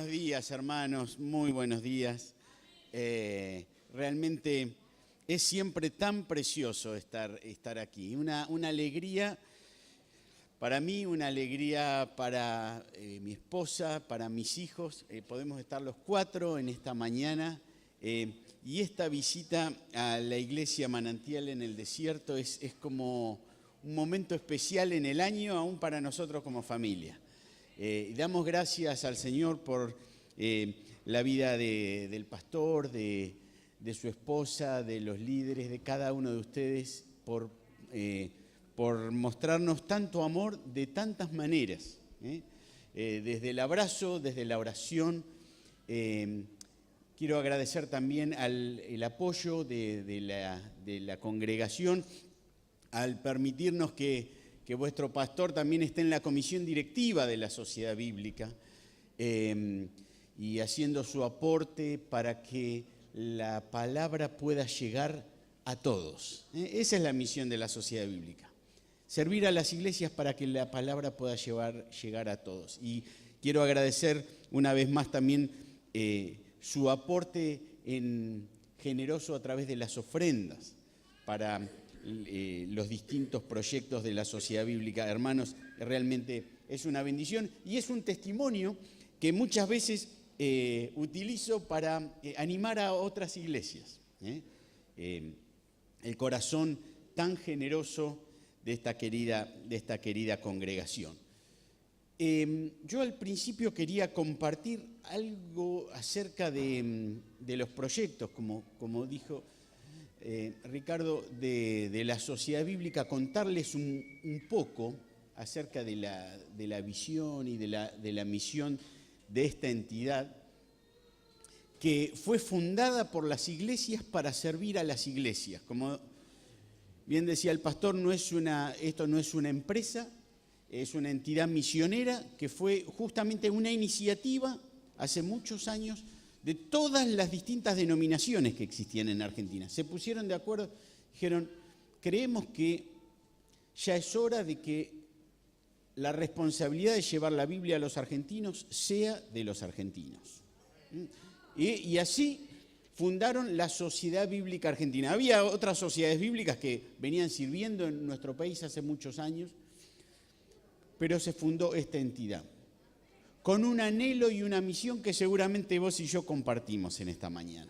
buenos días, hermanos, muy buenos días. Realmente es siempre tan precioso estar aquí. Una alegría para mí, una alegría para mi esposa, para mis hijos. Podemos estar los cuatro en esta mañana. Y esta visita a la iglesia Manantial en el Desierto es como un momento especial en el año, aún para nosotros como familia. Damos gracias al Señor por la vida del pastor, de su esposa, de los líderes, de cada uno de ustedes, por mostrarnos tanto amor de tantas maneras. Desde el abrazo, desde la oración. Quiero agradecer también el apoyo de la congregación al permitirnos que vuestro pastor también esté en la comisión directiva de la Sociedad Bíblica y haciendo su aporte para que la palabra pueda llegar a todos. Esa es la misión de la Sociedad Bíblica, servir a las iglesias para que la palabra pueda llegar a todos. Y quiero agradecer una vez más también su aporte generoso a través de las ofrendas para los distintos proyectos de la Sociedad Bíblica. Hermanos, realmente es una bendición y es un testimonio que muchas veces utilizo para animar a otras iglesias. El corazón tan generoso de esta querida congregación. Yo al principio quería compartir algo acerca de los proyectos, como dijo Ricardo, de la Sociedad Bíblica, contarles un poco acerca de la visión y de la misión de esta entidad que fue fundada por las iglesias para servir a las iglesias. Como bien decía el pastor, esto no es una empresa, es una entidad misionera que fue justamente una iniciativa hace muchos años de todas las distintas denominaciones que existían en Argentina. Se pusieron de acuerdo, dijeron, creemos que ya es hora de que la responsabilidad de llevar la Biblia a los argentinos sea de los argentinos. Y así fundaron la Sociedad Bíblica Argentina. Había otras sociedades bíblicas que venían sirviendo en nuestro país hace muchos años, pero se fundó esta entidad con un anhelo y una misión que seguramente vos y yo compartimos en esta mañana.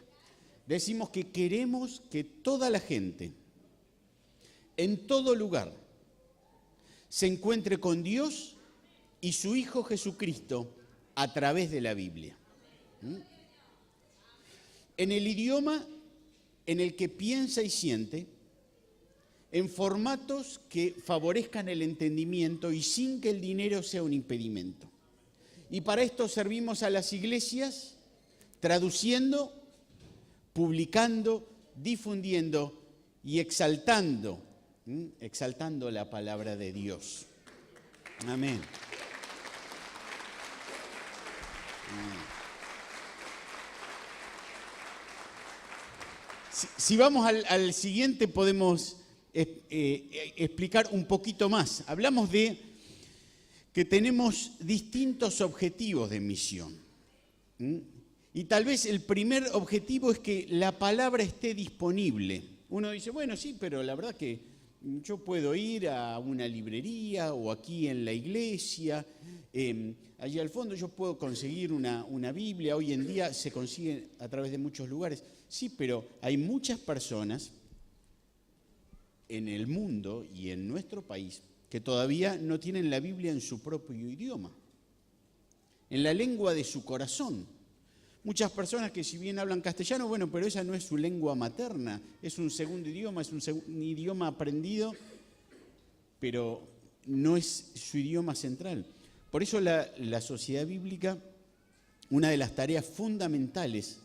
Decimos que queremos que toda la gente, en todo lugar, se encuentre con Dios y su Hijo Jesucristo a través de la Biblia. En el idioma en el que piensa y siente, en formatos que favorezcan el entendimiento y sin que el dinero sea un impedimento. Y para esto servimos a las iglesias traduciendo, publicando, difundiendo y exaltando la palabra de Dios. Amén. Si vamos al siguiente podemos explicar un poquito más. Hablamos de que tenemos distintos objetivos de misión. Y tal vez el primer objetivo es que la palabra esté disponible. Uno dice, bueno, sí, pero la verdad que yo puedo ir a una librería o aquí en la iglesia, allí al fondo yo puedo conseguir una Biblia. Hoy en día se consigue a través de muchos lugares. Sí, pero hay muchas personas en el mundo y en nuestro país que todavía no tienen la Biblia en su propio idioma, en la lengua de su corazón. Muchas personas que si bien hablan castellano, bueno, pero esa no es su lengua materna, es un segundo idioma, es un idioma aprendido, pero no es su idioma central. Por eso la Sociedad Bíblica, una de las tareas fundamentales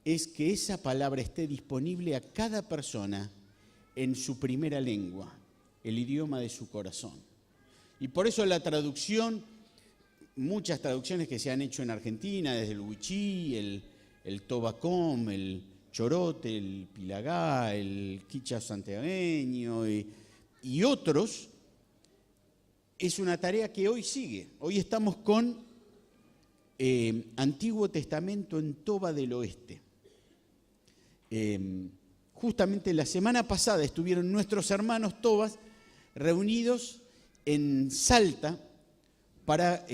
es que esa palabra esté disponible a cada persona en su primera lengua, el idioma de su corazón. Y por eso la traducción, muchas traducciones que se han hecho en Argentina, desde el Huichí, el Tobacom, el Chorote, el Pilagá, el Quichua santiagueño y otros, es una tarea que hoy sigue. Hoy estamos con Antiguo Testamento en Toba del Oeste. Justamente la semana pasada estuvieron nuestros hermanos tobas reunidos en Salta para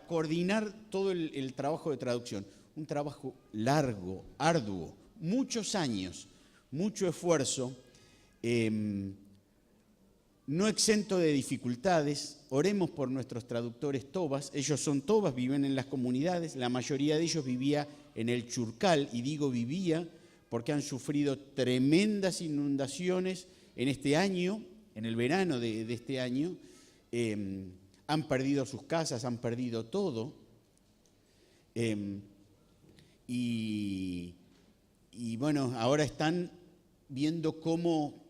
coordinar todo el trabajo de traducción. Un trabajo largo, arduo, muchos años, mucho esfuerzo, no exento de dificultades. Oremos por nuestros traductores tobas. Ellos son tobas, viven en las comunidades. La mayoría de ellos vivía en el Churcal, y digo vivía porque han sufrido tremendas inundaciones en este año, en el verano de este año. Han perdido sus casas, han perdido todo. Y bueno, ahora están viendo cómo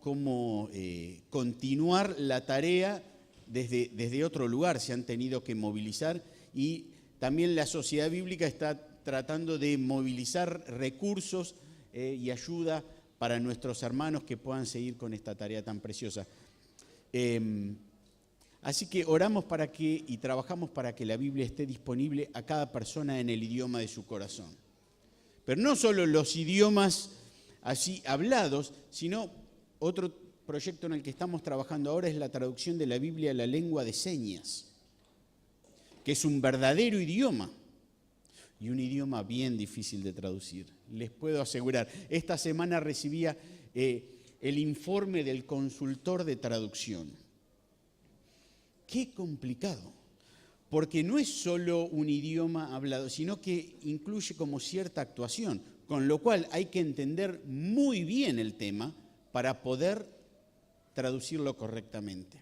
continuar la tarea desde otro lugar. Se han tenido que movilizar, y también la Sociedad Bíblica está tratando de movilizar recursos y ayuda para nuestros hermanos que puedan seguir con esta tarea tan preciosa. Así que oramos y trabajamos para que la Biblia esté disponible a cada persona en el idioma de su corazón. Pero no solo los idiomas así hablados, sino otro proyecto en el que estamos trabajando ahora es la traducción de la Biblia a la lengua de señas, que es un verdadero idioma y un idioma bien difícil de traducir. Les puedo asegurar, esta semana recibía el informe del consultor de traducción. Qué complicado, porque no es solo un idioma hablado, sino que incluye como cierta actuación, con lo cual hay que entender muy bien el tema para poder traducirlo correctamente.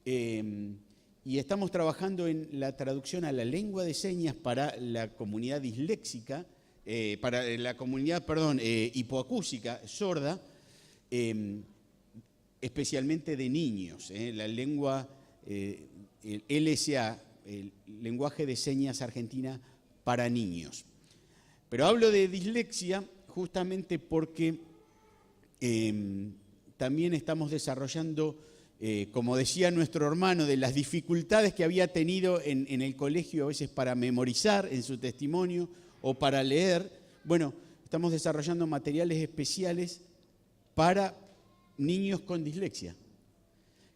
Y estamos trabajando en la traducción a la lengua de señas para la comunidad disléxica, para la comunidad, hipoacúsica, sorda, especialmente de niños. La lengua, el LSA, el lenguaje de señas argentina para niños. Pero hablo de dislexia justamente porque también estamos desarrollando, como decía nuestro hermano, de las dificultades que había tenido en el colegio a veces para memorizar en su testimonio o para leer. Bueno, estamos desarrollando materiales especiales para niños con dislexia,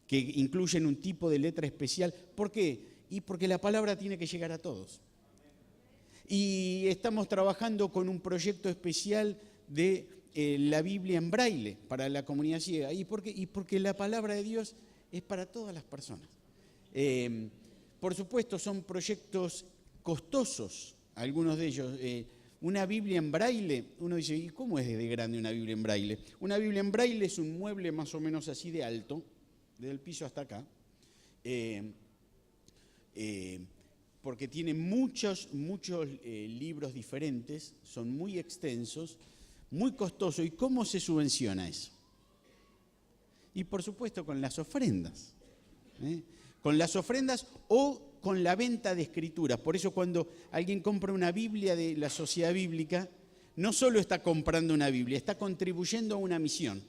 que incluyen un tipo de letra especial. ¿Por qué? Y porque la palabra tiene que llegar a todos. Y estamos trabajando con un proyecto especial de la Biblia en braille para la comunidad ciega. ¿Y por qué? Y porque la palabra de Dios es para todas las personas. Por supuesto, son proyectos costosos, algunos de ellos. Una Biblia en braille, uno dice, ¿y cómo es de grande una Biblia en braille? Una Biblia en braille es un mueble más o menos así de alto, desde el piso hasta acá, porque tiene muchos libros diferentes, son muy extensos, muy costosos. ¿Y cómo se subvenciona eso? Y por supuesto con las ofrendas. Con las ofrendas o con la venta de escrituras. Por eso cuando alguien compra una Biblia de la Sociedad Bíblica, no solo está comprando una Biblia, está contribuyendo a una misión.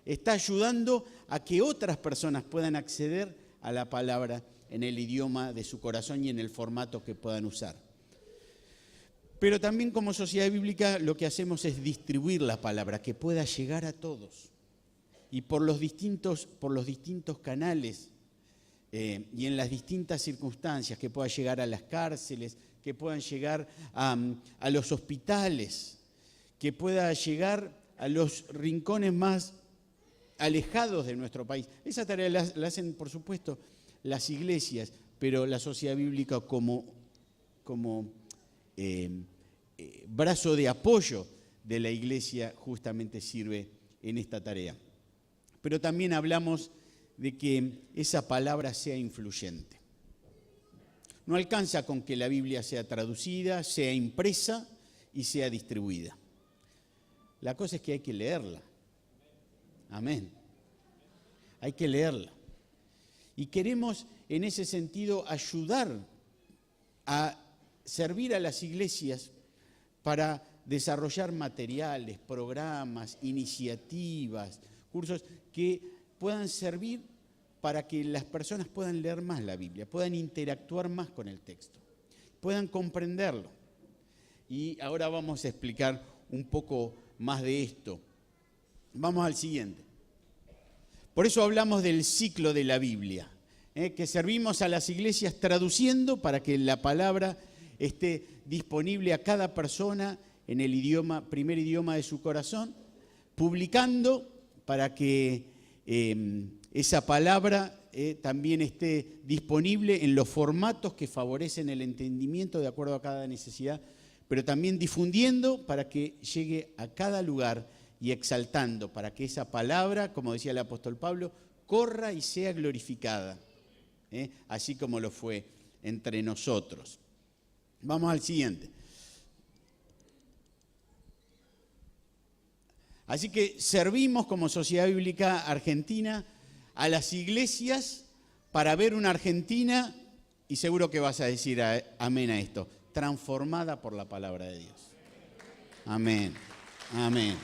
Está ayudando a que otras personas puedan acceder a la palabra en el idioma de su corazón y en el formato que puedan usar. Pero también como Sociedad Bíblica lo que hacemos es distribuir la palabra, que pueda llegar a todos. Y por los distintos canales y en las distintas circunstancias, que pueda llegar a las cárceles, que puedan llegar a los hospitales, que pueda llegar a los rincones más alejados de nuestro país. Esa tarea la hacen, por supuesto, las iglesias, pero la Sociedad Bíblica como brazo de apoyo de la iglesia justamente sirve en esta tarea. Pero también hablamos de que esa palabra sea influyente. No alcanza con que la Biblia sea traducida, sea impresa y sea distribuida. La cosa es que hay que leerla. Amén. Hay que leerla. Y queremos en ese sentido ayudar a servir a las iglesias para desarrollar materiales, programas, iniciativas, cursos que puedan servir para que las personas puedan leer más la Biblia, puedan interactuar más con el texto. puedan comprenderlo. Y ahora vamos a explicar un poco más de esto. Vamos al siguiente. Por eso hablamos del ciclo de la Biblia, que servimos a las iglesias traduciendo para que la palabra esté disponible a cada persona en el primer idioma de su corazón, publicando para que esa palabra también esté disponible en los formatos que favorecen el entendimiento de acuerdo a cada necesidad, pero también difundiendo para que llegue a cada lugar y exaltando, para que esa palabra, como decía el apóstol Pablo, corra y sea glorificada, así como lo fue entre nosotros. Vamos al siguiente. Así que servimos como Sociedad Bíblica Argentina a las iglesias para ver una Argentina, y seguro que vas a decir amén a esto, transformada por la palabra de Dios. Amén, amén.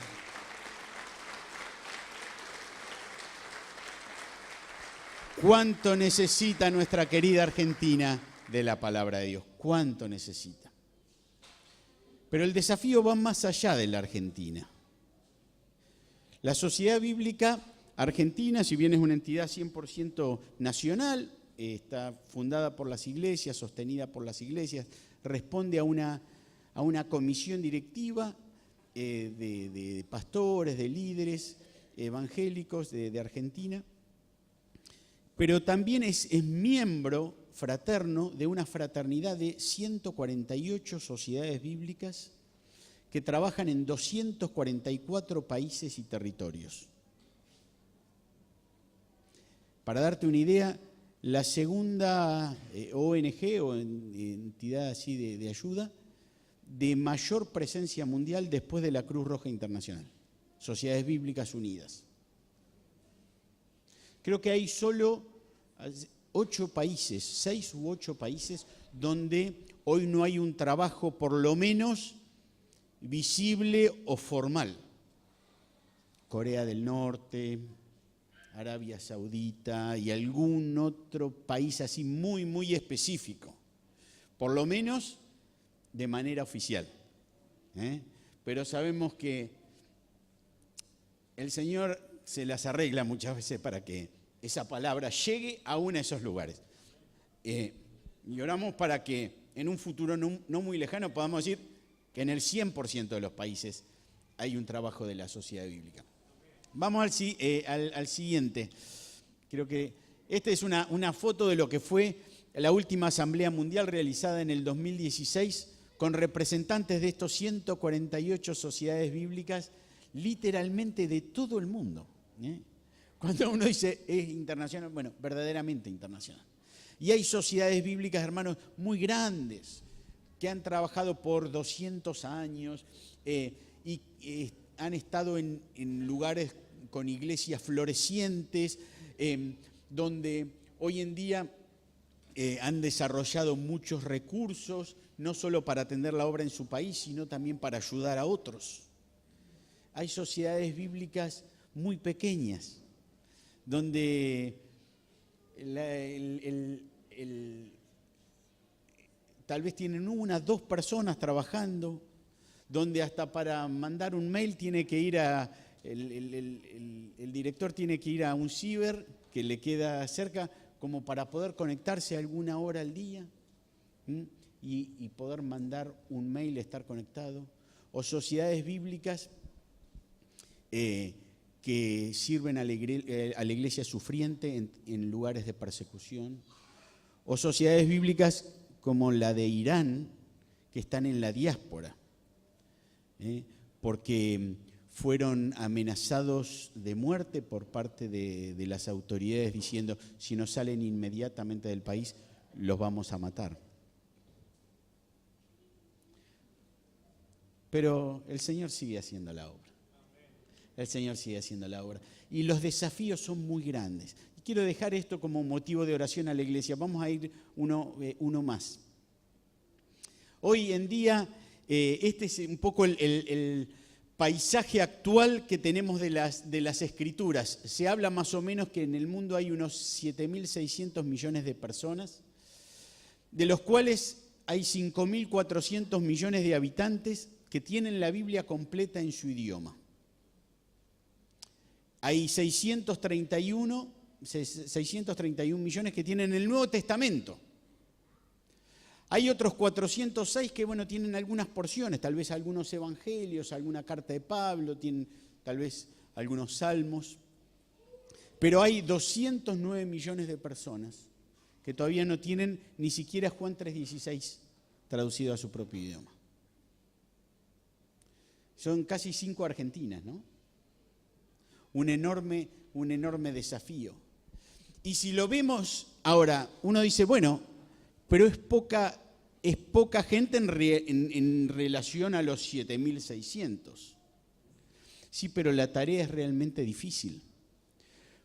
¿Cuánto necesita nuestra querida Argentina de la palabra de Dios? ¿Cuánto necesita? Pero el desafío va más allá de la Argentina. La Sociedad Bíblica Argentina, si bien es una entidad 100% nacional, está fundada por las iglesias, sostenida por las iglesias, responde a una comisión directiva de pastores, de líderes evangélicos de Argentina, pero también es miembro fraterno de una fraternidad de 148 sociedades bíblicas que trabajan en 244 países y territorios. Para darte una idea, la segunda ONG o entidad así de ayuda de mayor presencia mundial después de la Cruz Roja Internacional, Sociedades Bíblicas Unidas. Creo que hay solo 8 países, 6 u 8 países, donde hoy no hay un trabajo por lo menos visible o formal. Corea del Norte, Arabia Saudita y algún otro país así muy, muy específico, por lo menos de manera oficial. Pero sabemos que el Señor se las arregla muchas veces para que esa palabra llegue a uno de esos lugares. Y oramos para que en un futuro no muy lejano podamos decir que en el 100% de los países hay un trabajo de la sociedad bíblica. Vamos al siguiente. Creo que esta es una foto de lo que fue la última Asamblea Mundial realizada en el 2016 con representantes de estos 148 sociedades bíblicas, literalmente de todo el mundo. Cuando uno dice es internacional, bueno, verdaderamente internacional. Y hay sociedades bíblicas, hermanos, muy grandes, que han trabajado por 200 años y han estado en lugares con iglesias florecientes, donde hoy en día han desarrollado muchos recursos, no solo para atender la obra en su país, sino también para ayudar a otros. Hay sociedades bíblicas muy pequeñas, donde tal vez tienen 1 o 2 personas trabajando, donde hasta para mandar un mail tiene que ir el director tiene que ir a un ciber que le queda cerca, como para poder conectarse alguna hora al día y poder mandar un mail, estar conectado. O sociedades bíblicas que sirven a la iglesia sufriente en lugares de persecución. O sociedades bíblicas como la de Irán, que están en la diáspora, porque fueron amenazados de muerte por parte de las autoridades diciendo, si no salen inmediatamente del país, los vamos a matar. Pero el Señor sigue haciendo la obra. El Señor sigue haciendo la obra. Y los desafíos son muy grandes. Y quiero dejar esto como motivo de oración a la iglesia. Vamos a ir uno más. Hoy en día, este es un poco el paisaje actual que tenemos de las Escrituras. Se habla más o menos que en el mundo hay unos 7.600 millones de personas, de los cuales hay 5.400 millones de habitantes que tienen la Biblia completa en su idioma. Hay 631 millones que tienen el Nuevo Testamento. Hay otros 406 que, bueno, tienen algunas porciones, tal vez algunos evangelios, alguna carta de Pablo, tienen tal vez algunos salmos. Pero hay 209 millones de personas que todavía no tienen ni siquiera Juan 3:16 traducido a su propio idioma. Son casi 5 Argentinas, ¿no? Un enorme desafío. Y si lo vemos ahora, uno dice, bueno, pero es poca gente en relación a los 7.600. Sí, pero la tarea es realmente difícil.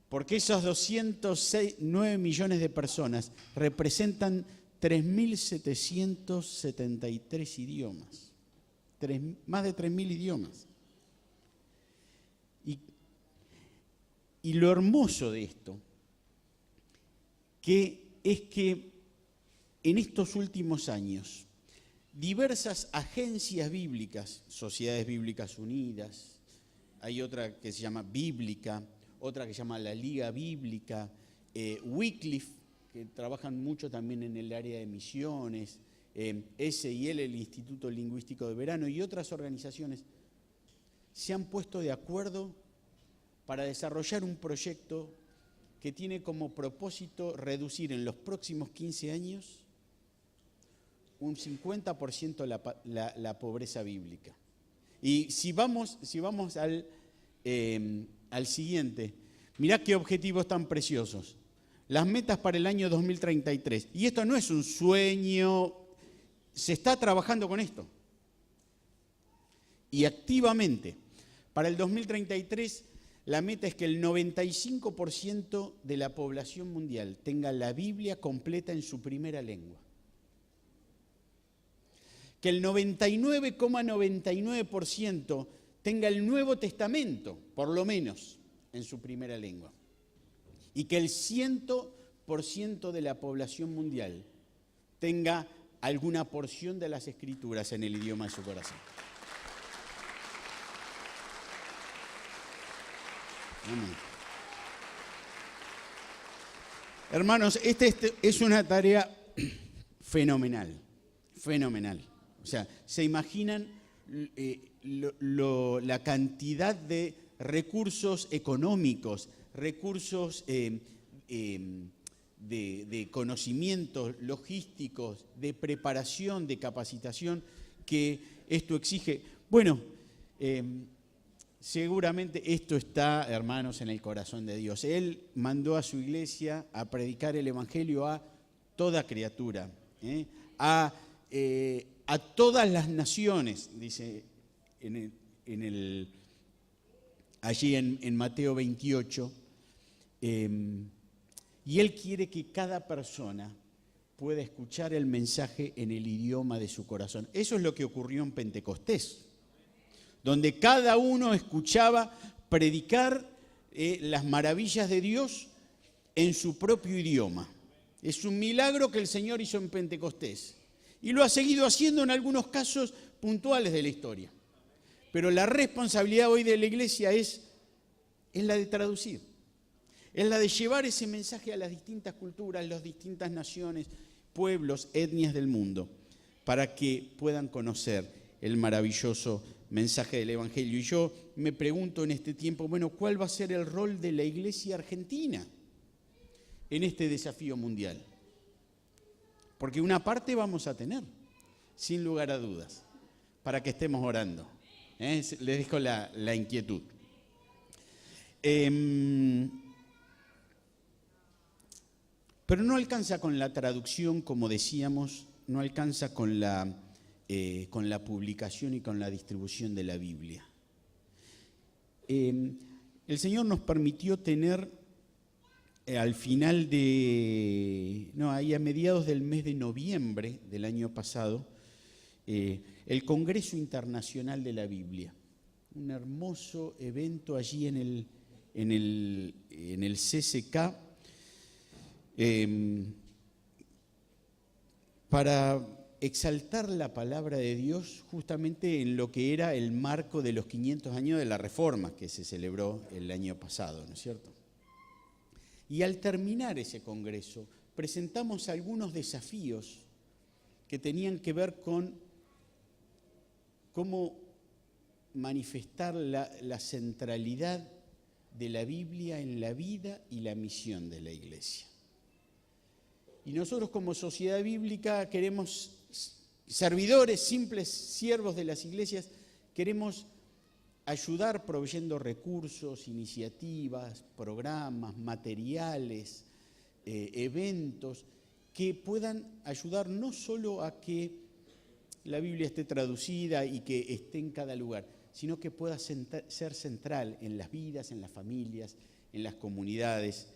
Porque esos 209 millones de personas representan 3.773 idiomas. Más de 3.000 idiomas. Y lo hermoso de esto es que en estos últimos años diversas agencias bíblicas, Sociedades Bíblicas Unidas, hay otra que se llama Bíblica, otra que se llama la Liga Bíblica, Wycliffe, que trabajan mucho también en el área de misiones, SIL, el Instituto Lingüístico de Verano, y otras organizaciones, se han puesto de acuerdo para desarrollar un proyecto que tiene como propósito reducir en los próximos 15 años un 50% la pobreza bíblica. Y si vamos al siguiente, mirá qué objetivos tan preciosos. Las metas para el año 2033. Y esto no es un sueño, se está trabajando con esto. Y activamente, para el 2033, la meta es que el 95% de la población mundial tenga la Biblia completa en su primera lengua. Que el 99,99% tenga el Nuevo Testamento, por lo menos, en su primera lengua. Y que el 100% de la población mundial tenga alguna porción de las Escrituras en el idioma de su corazón. Hermanos, esta es una tarea fenomenal. O sea, ¿se imaginan la cantidad de recursos económicos, recursos de conocimientos logísticos, de preparación, de capacitación que esto exige? Bueno, seguramente esto está, hermanos, en el corazón de Dios. Él mandó a su iglesia a predicar el evangelio a toda criatura, a todas las naciones, dice allí en Mateo 28. Y Él quiere que cada persona pueda escuchar el mensaje en el idioma de su corazón. Eso es lo que ocurrió en Pentecostés, donde cada uno escuchaba predicar las maravillas de Dios en su propio idioma. Es un milagro que el Señor hizo en Pentecostés. Y lo ha seguido haciendo en algunos casos puntuales de la historia. Pero la responsabilidad hoy de la iglesia es la de traducir. Es la de llevar ese mensaje a las distintas culturas, las distintas naciones, pueblos, etnias del mundo, para que puedan conocer el maravilloso mensaje del Evangelio. Y yo me pregunto en este tiempo, bueno, ¿cuál va a ser el rol de la iglesia argentina en este desafío mundial? Porque una parte vamos a tener, sin lugar a dudas, para que estemos orando. Les dejo la inquietud. Pero no alcanza con la traducción, como decíamos, no alcanza con la publicación y con la distribución de la Biblia. El Señor nos permitió tener al final a mediados del mes de noviembre del año pasado, el Congreso Internacional de la Biblia. Un hermoso evento allí en el CCK, para exaltar la palabra de Dios justamente en lo que era el marco de los 500 años de la Reforma que se celebró el año pasado, ¿no es cierto? Y al terminar ese congreso, presentamos algunos desafíos que tenían que ver con cómo manifestar la centralidad de la Biblia en la vida y la misión de la Iglesia. Y nosotros como sociedad bíblica queremos, servidores, simples siervos de las iglesias, queremos ayudar proveyendo recursos, iniciativas, programas, materiales, eventos que puedan ayudar no solo a que la Biblia esté traducida y que esté en cada lugar, sino que pueda ser central en las vidas, en las familias, en las comunidades,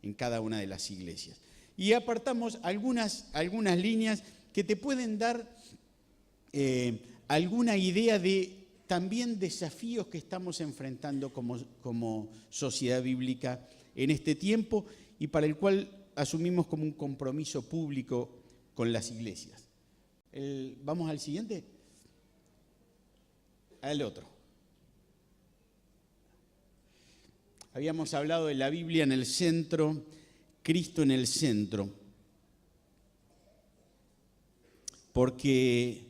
en cada una de las iglesias. Y apartamos algunas líneas que te pueden dar alguna idea de también desafíos que estamos enfrentando como sociedad bíblica en este tiempo y para el cual asumimos como un compromiso público con las iglesias. ¿Vamos al siguiente? Al otro. Habíamos hablado de la Biblia en el centro, Cristo en el centro, porque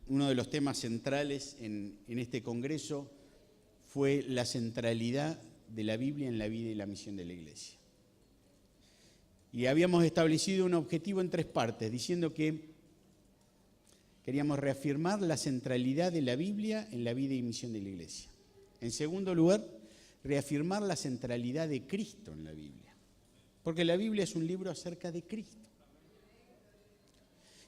uno de los temas centrales en este congreso fue la centralidad de la Biblia en la vida y la misión de la Iglesia. Y habíamos establecido un objetivo en 3 partes, diciendo que queríamos reafirmar la centralidad de la Biblia en la vida y misión de la Iglesia. En segundo lugar, reafirmar la centralidad de Cristo en la Biblia. Porque la Biblia es un libro acerca de Cristo.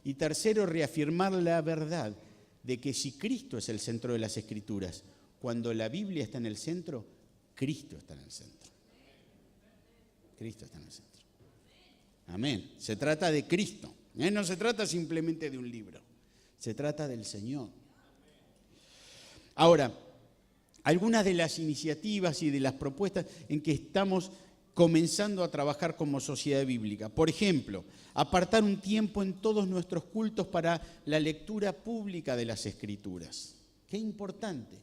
Y tercero, reafirmar la verdad de que si Cristo es el centro de las Escrituras, cuando la Biblia está en el centro, Cristo está en el centro. Cristo está en el centro. Amén. Se trata de Cristo. No se trata simplemente de un libro. Se trata del Señor. Ahora, algunas de las iniciativas y de las propuestas en que estamos comenzando a trabajar como sociedad bíblica. Por ejemplo, apartar un tiempo en todos nuestros cultos para la lectura pública de las Escrituras. Qué importante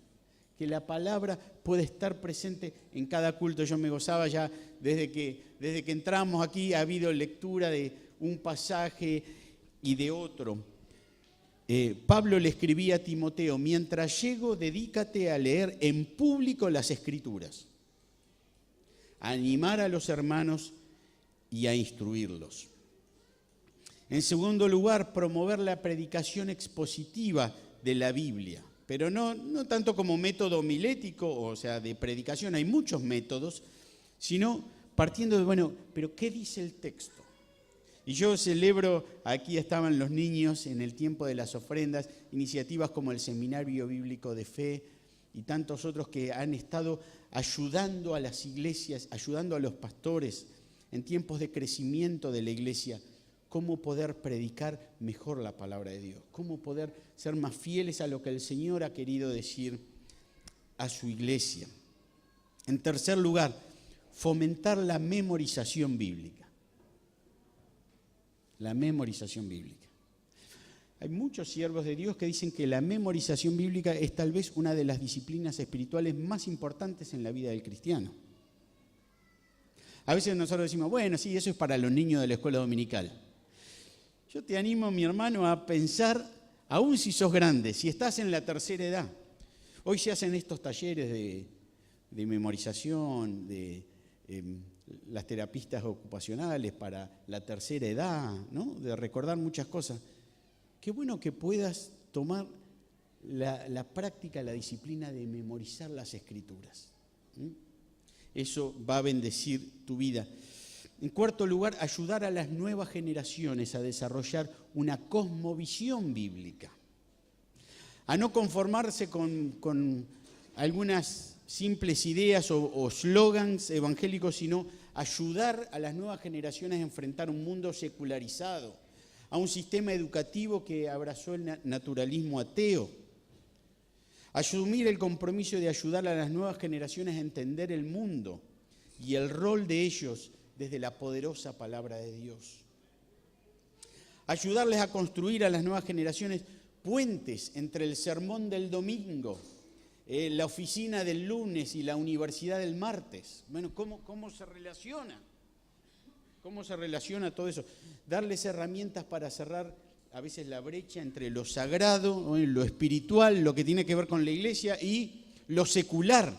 que la palabra puede estar presente en cada culto. Yo me gozaba ya desde que entramos aquí, ha habido lectura de un pasaje y de otro. Pablo le escribía a Timoteo: mientras llego, dedícate a leer en público las Escrituras, a animar a los hermanos y a instruirlos. En segundo lugar, promover la predicación expositiva de la Biblia, pero no tanto como método homilético, o sea, de predicación, hay muchos métodos, sino partiendo de, bueno, pero ¿qué dice el texto? Y yo celebro, aquí estaban los niños en el tiempo de las ofrendas, iniciativas como el Seminario Bíblico de Fe y tantos otros que han estado ayudando a las iglesias, ayudando a los pastores en tiempos de crecimiento de la iglesia, cómo poder predicar mejor la palabra de Dios, cómo poder ser más fieles a lo que el Señor ha querido decir a su iglesia. En tercer lugar, fomentar la memorización bíblica. La memorización bíblica. Hay muchos siervos de Dios que dicen que la memorización bíblica es tal vez una de las disciplinas espirituales más importantes en la vida del cristiano. A veces nosotros decimos, bueno, sí, eso es para los niños de la escuela dominical. Yo te animo, mi hermano, a pensar, aún si sos grande, si estás en la tercera edad. Hoy se hacen estos talleres de memorización, de las terapistas ocupacionales para la tercera edad, ¿no? De recordar muchas cosas. Qué bueno que puedas tomar la práctica, la disciplina de memorizar las Escrituras. Eso va a bendecir tu vida. En cuarto lugar, ayudar a las nuevas generaciones a desarrollar una cosmovisión bíblica. A no conformarse con algunas simples ideas o slogans evangélicos, sino ayudar a las nuevas generaciones a enfrentar un mundo secularizado, a un sistema educativo que abrazó el naturalismo ateo. Asumir el compromiso de ayudar a las nuevas generaciones a entender el mundo y el rol de ellos desde la poderosa palabra de Dios. ayudarles a construir a las nuevas generaciones puentes entre el sermón del domingo, la oficina del lunes y la universidad del martes. Bueno, ¿cómo se relaciona? ¿Cómo se relaciona todo eso? Darles herramientas para cerrar a veces la brecha entre lo sagrado, lo espiritual, lo que tiene que ver con la iglesia, y lo secular,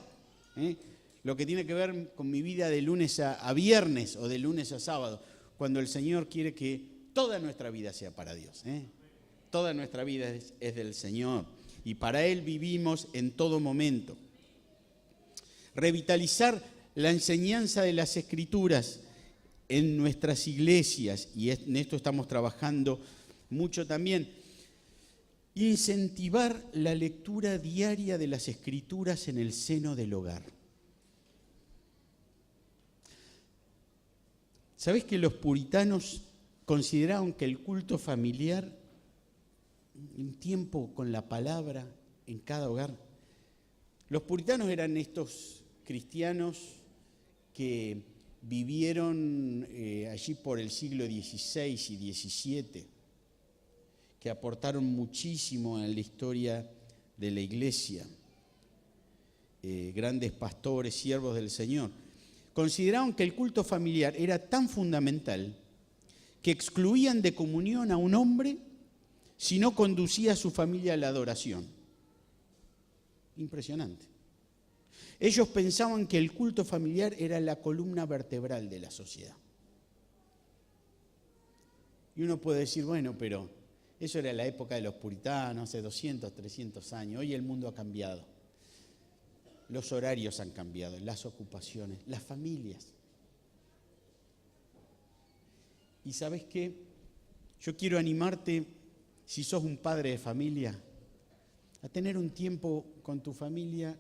lo que tiene que ver con mi vida de lunes a viernes o de lunes a sábado, cuando el Señor quiere que toda nuestra vida sea para Dios. Toda nuestra vida es del Señor y para Él vivimos en todo momento. Revitalizar la enseñanza de las Escrituras en nuestras iglesias, y en esto estamos trabajando mucho también. Incentivar la lectura diaria de las Escrituras en el seno del hogar. ¿Sabés que los puritanos consideraron que el culto familiar, un tiempo con la palabra en cada hogar? Los puritanos eran estos cristianos que vivieron allí por el siglo XVI y XVII, que aportaron muchísimo a la historia de la iglesia, grandes pastores, siervos del Señor. Consideraron que el culto familiar era tan fundamental que excluían de comunión a un hombre si no conducía a su familia a la adoración. Impresionante. Ellos pensaban que el culto familiar era la columna vertebral de la sociedad. Y uno puede decir, bueno, pero eso era la época de los puritanos, hace 200, 300 años. Hoy el mundo ha cambiado. Los horarios han cambiado, las ocupaciones, las familias. ¿Y sabes qué? Yo quiero animarte, si sos un padre de familia, a tener un tiempo con tu familia,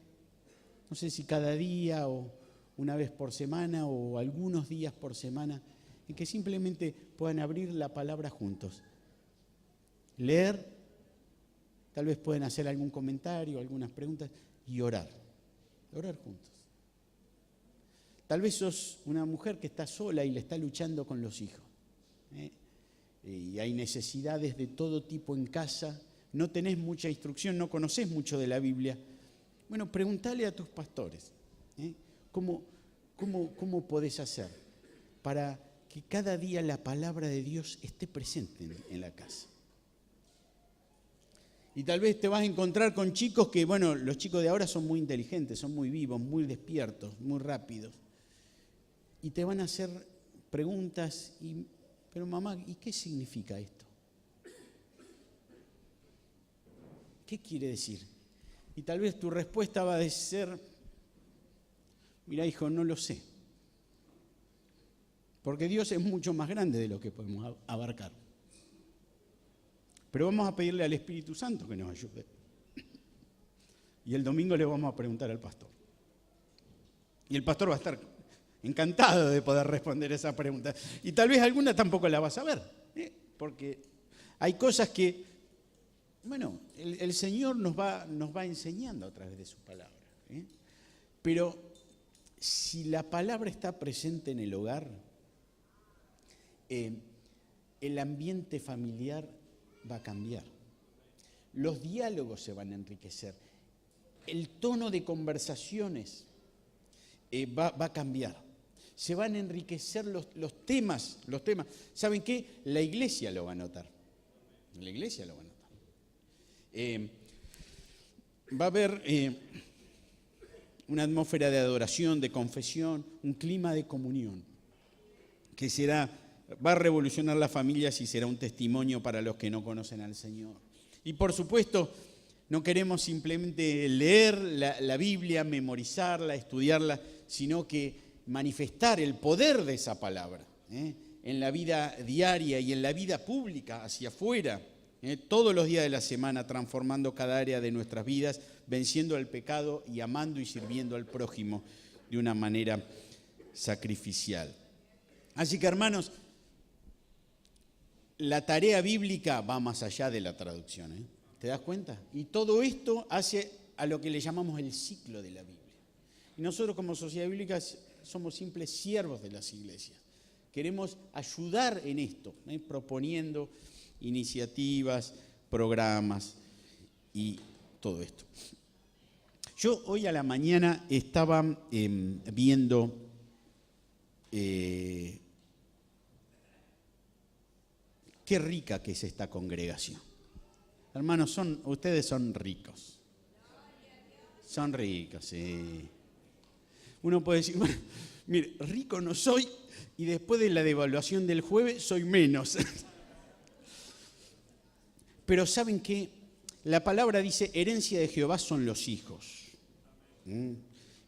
no sé si cada día o una vez por semana o algunos días por semana, en que simplemente puedan abrir la palabra juntos. Leer, tal vez pueden hacer algún comentario, algunas preguntas, y orar juntos. Tal vez sos una mujer que está sola y le está luchando con los hijos. Y hay necesidades de todo tipo en casa, no tenés mucha instrucción, no conocés mucho de la Biblia. Bueno, preguntale a tus pastores, ¿cómo podés hacer para que cada día la palabra de Dios esté presente en la casa? Y tal vez te vas a encontrar con chicos que, bueno, los chicos de ahora son muy inteligentes, son muy vivos, muy despiertos, muy rápidos. Y te van a hacer preguntas, pero mamá, ¿y qué significa esto? ¿Qué quiere decir? Y tal vez tu respuesta va a ser, mira hijo, no lo sé. Porque Dios es mucho más grande de lo que podemos abarcar. Pero vamos a pedirle al Espíritu Santo que nos ayude. Y el domingo le vamos a preguntar al pastor. Y el pastor va a estar encantado de poder responder esa pregunta. Y tal vez alguna tampoco la vas a ver, porque hay cosas que, bueno, el Señor nos va enseñando a través de su palabra. Pero si la palabra está presente en el hogar, el ambiente familiar va a cambiar. Los diálogos se van a enriquecer. El tono de conversaciones va a cambiar. Se van a enriquecer los temas. ¿Saben qué? La iglesia lo va a notar. La iglesia lo va a notar. Va a haber una atmósfera de adoración, de confesión, un clima de comunión que va a revolucionar las familias y será un testimonio para los que no conocen al Señor. Y por supuesto, no queremos simplemente leer la Biblia, memorizarla, estudiarla, sino que manifestar el poder de esa palabra en la vida diaria y en la vida pública, hacia afuera, todos los días de la semana, transformando cada área de nuestras vidas, venciendo el pecado y amando y sirviendo al prójimo de una manera sacrificial. Así que, hermanos, la tarea bíblica va más allá de la traducción, ¿te das cuenta? Y todo esto hace a lo que le llamamos el ciclo de la Biblia. Y nosotros como Sociedad Bíblica somos simples siervos de las iglesias. Queremos ayudar en esto, proponiendo iniciativas, programas y todo esto. Yo hoy a la mañana estaba viendo qué rica que es esta congregación. Hermanos, ustedes son ricos. Son ricos, sí. Uno puede decir, bueno, mire, rico no soy y después de la devaluación del jueves soy menos. Pero ¿saben qué? La palabra dice, herencia de Jehová son los hijos.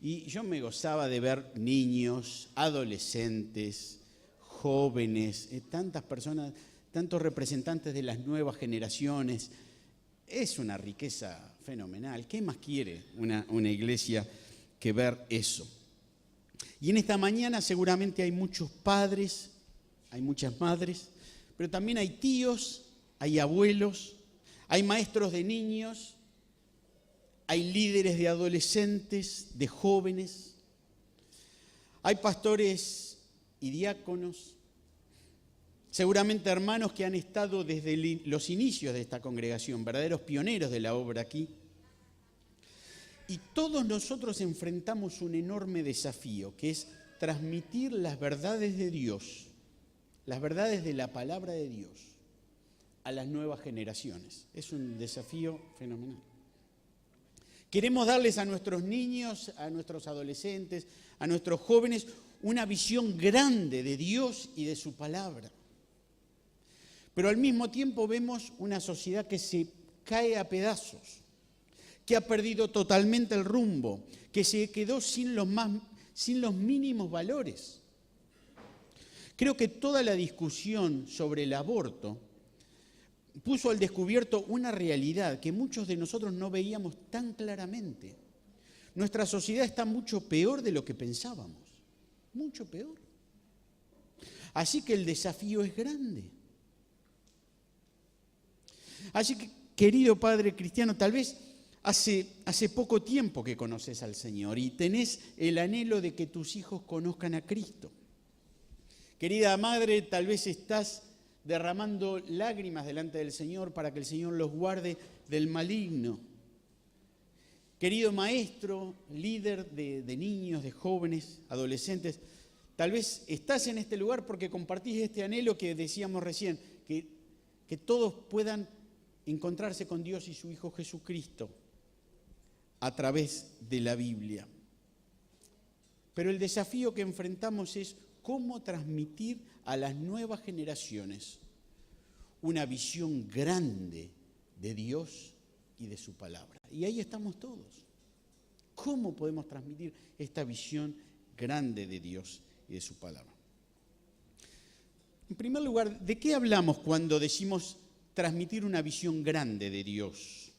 Y yo me gozaba de ver niños, adolescentes, jóvenes, tantas personas, tantos representantes de las nuevas generaciones. Es una riqueza fenomenal. ¿Qué más quiere una iglesia que ver eso? Y en esta mañana seguramente hay muchos padres, hay muchas madres, pero también hay tíos, hay abuelos, hay maestros de niños, hay líderes de adolescentes, de jóvenes, hay pastores y diáconos, seguramente hermanos que han estado desde los inicios de esta congregación, verdaderos pioneros de la obra aquí. Y todos nosotros enfrentamos un enorme desafío, que es transmitir las verdades de Dios, las verdades de la palabra de Dios, a las nuevas generaciones. Es un desafío fenomenal. Queremos darles a nuestros niños, a nuestros adolescentes, a nuestros jóvenes, una visión grande de Dios y de su palabra. Pero al mismo tiempo vemos una sociedad que se cae a pedazos, que ha perdido totalmente el rumbo, que se quedó sin los mínimos valores. Creo que toda la discusión sobre el aborto puso al descubierto una realidad que muchos de nosotros no veíamos tan claramente. Nuestra sociedad está mucho peor de lo que pensábamos, mucho peor. Así que el desafío es grande. Así que, querido Padre cristiano, tal vez hace poco tiempo que conoces al Señor y tenés el anhelo de que tus hijos conozcan a Cristo. Querida madre, tal vez estás derramando lágrimas delante del Señor para que el Señor los guarde del maligno. Querido maestro, líder de niños, de jóvenes, adolescentes, tal vez estás en este lugar porque compartís este anhelo que decíamos recién, que todos puedan encontrarse con Dios y su Hijo Jesucristo a través de la Biblia. Pero el desafío que enfrentamos es cómo transmitir a las nuevas generaciones una visión grande de Dios y de su palabra. Y ahí estamos todos. ¿Cómo podemos transmitir esta visión grande de Dios y de su palabra? En primer lugar, ¿de qué hablamos cuando decimos transmitir una visión grande de Dios?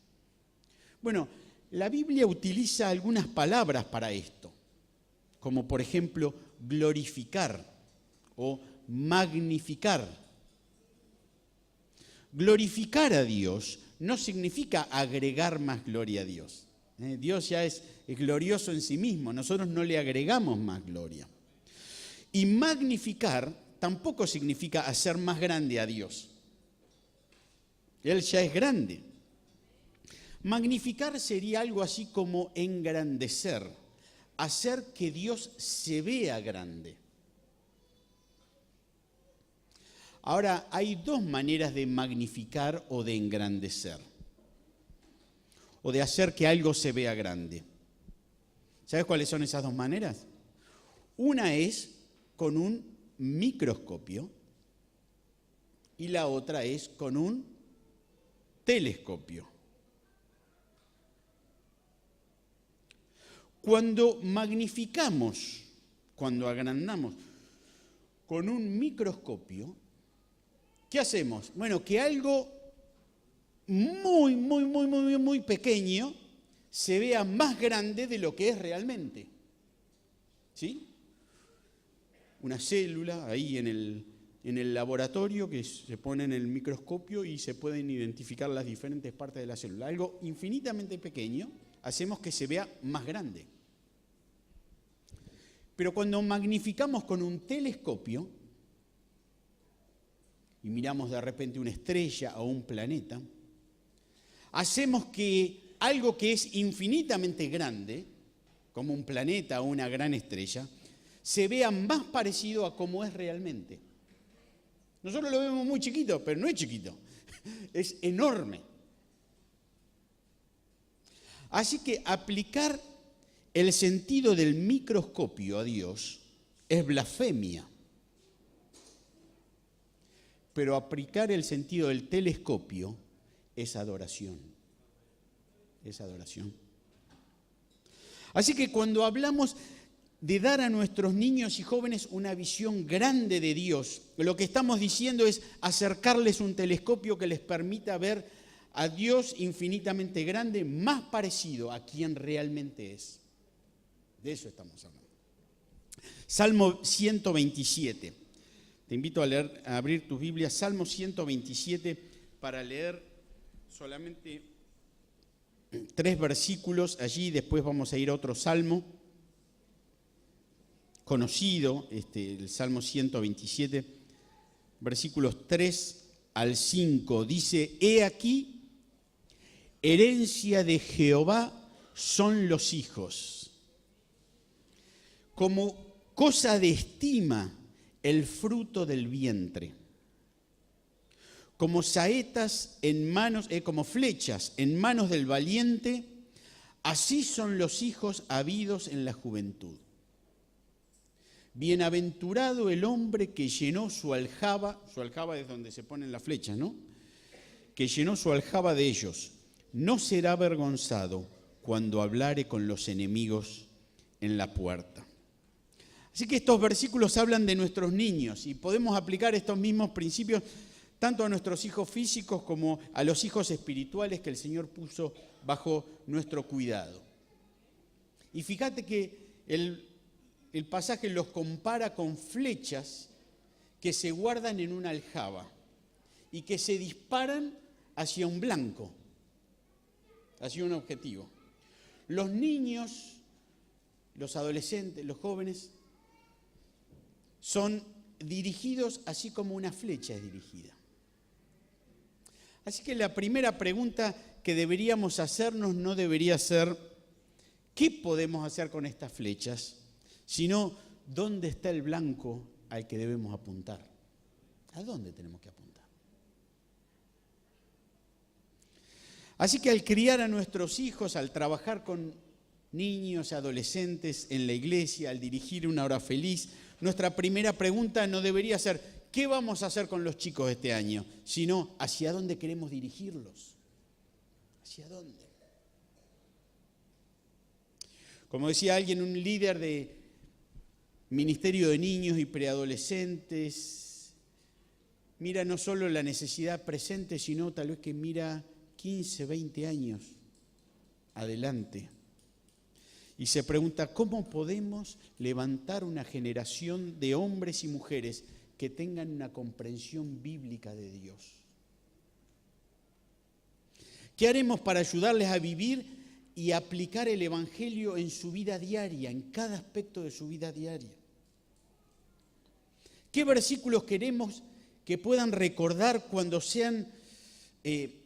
Bueno, la Biblia utiliza algunas palabras para esto, como por ejemplo glorificar o magnificar. Glorificar a Dios no significa agregar más gloria a Dios. Dios ya es glorioso en sí mismo, nosotros no le agregamos más gloria. Y magnificar tampoco significa hacer más grande a Dios. Él ya es grande. Magnificar sería algo así como engrandecer, hacer que Dios se vea grande. Ahora, hay dos maneras de magnificar o de engrandecer, o de hacer que algo se vea grande. ¿Sabes cuáles son esas dos maneras? Una es con un microscopio y la otra es con un telescopio. Cuando magnificamos, cuando agrandamos con un microscopio, ¿qué hacemos? Bueno, que algo muy pequeño se vea más grande de lo que es realmente. ¿Sí? Una célula ahí en el laboratorio que se pone en el microscopio y se pueden identificar las diferentes partes de la célula. Algo infinitamente pequeño, hacemos que se vea más grande. Pero cuando magnificamos con un telescopio, y miramos de repente una estrella o un planeta, hacemos que algo que es infinitamente grande, como un planeta o una gran estrella, se vea más parecido a como es realmente. Nosotros lo vemos muy chiquito, pero no es chiquito, es enorme. Así que aplicar el sentido del microscopio a Dios es blasfemia. Pero aplicar el sentido del telescopio es adoración. Es adoración. Así que cuando hablamos de dar a nuestros niños y jóvenes una visión grande de Dios, lo que estamos diciendo es acercarles un telescopio que les permita ver a Dios infinitamente grande, más parecido a quien realmente es. De eso estamos hablando. Salmo 127. Te invito a abrir tus Biblias, Salmo 127, para leer solamente 3 versículos allí, después vamos a ir a otro salmo conocido, el Salmo 127, versículos 3 al 5, dice: He aquí, herencia de Jehová son los hijos, como cosa de estima el fruto del vientre, como saetas en manos, como flechas en manos del valiente, así son los hijos habidos en la juventud. Bienaventurado el hombre que llenó su aljaba es donde se ponen las flechas, ¿no? Que llenó su aljaba de ellos. No será avergonzado cuando hablare con los enemigos en la puerta. Así que estos versículos hablan de nuestros niños y podemos aplicar estos mismos principios tanto a nuestros hijos físicos como a los hijos espirituales que el Señor puso bajo nuestro cuidado. Y fíjate que el pasaje los compara con flechas que se guardan en una aljaba y que se disparan hacia un blanco, hacia un objetivo. Los niños, los adolescentes, los jóvenes, son dirigidos así como una flecha es dirigida. Así que la primera pregunta que deberíamos hacernos no debería ser ¿qué podemos hacer con estas flechas?, sino ¿dónde está el blanco al que debemos apuntar? ¿A dónde tenemos que apuntar? Así que al criar a nuestros hijos, al trabajar con niños, adolescentes en la iglesia, al dirigir una hora feliz, nuestra primera pregunta no debería ser ¿qué vamos a hacer con los chicos este año?, sino ¿hacia dónde queremos dirigirlos? ¿Hacia dónde? Como decía alguien, un líder de ministerio de niños y preadolescentes, mira no solo la necesidad presente, sino tal vez que mira 15, 20 años adelante. Y se pregunta, ¿cómo podemos levantar una generación de hombres y mujeres que tengan una comprensión bíblica de Dios? ¿Qué haremos para ayudarles a vivir y aplicar el Evangelio en su vida diaria, en cada aspecto de su vida diaria? ¿Qué versículos queremos que puedan recordar cuando sean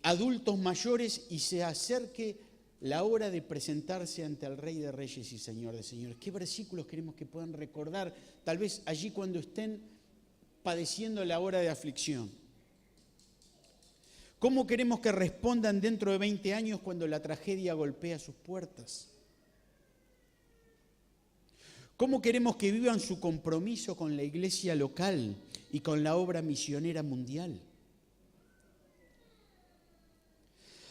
adultos mayores y se acerque la hora de presentarse ante el Rey de Reyes y Señor de Señores? ¿Qué versículos queremos que puedan recordar tal vez allí cuando estén padeciendo la hora de aflicción? ¿Cómo queremos que respondan dentro de 20 años cuando la tragedia golpea sus puertas? ¿Cómo queremos que vivan su compromiso con la iglesia local y con la obra misionera mundial?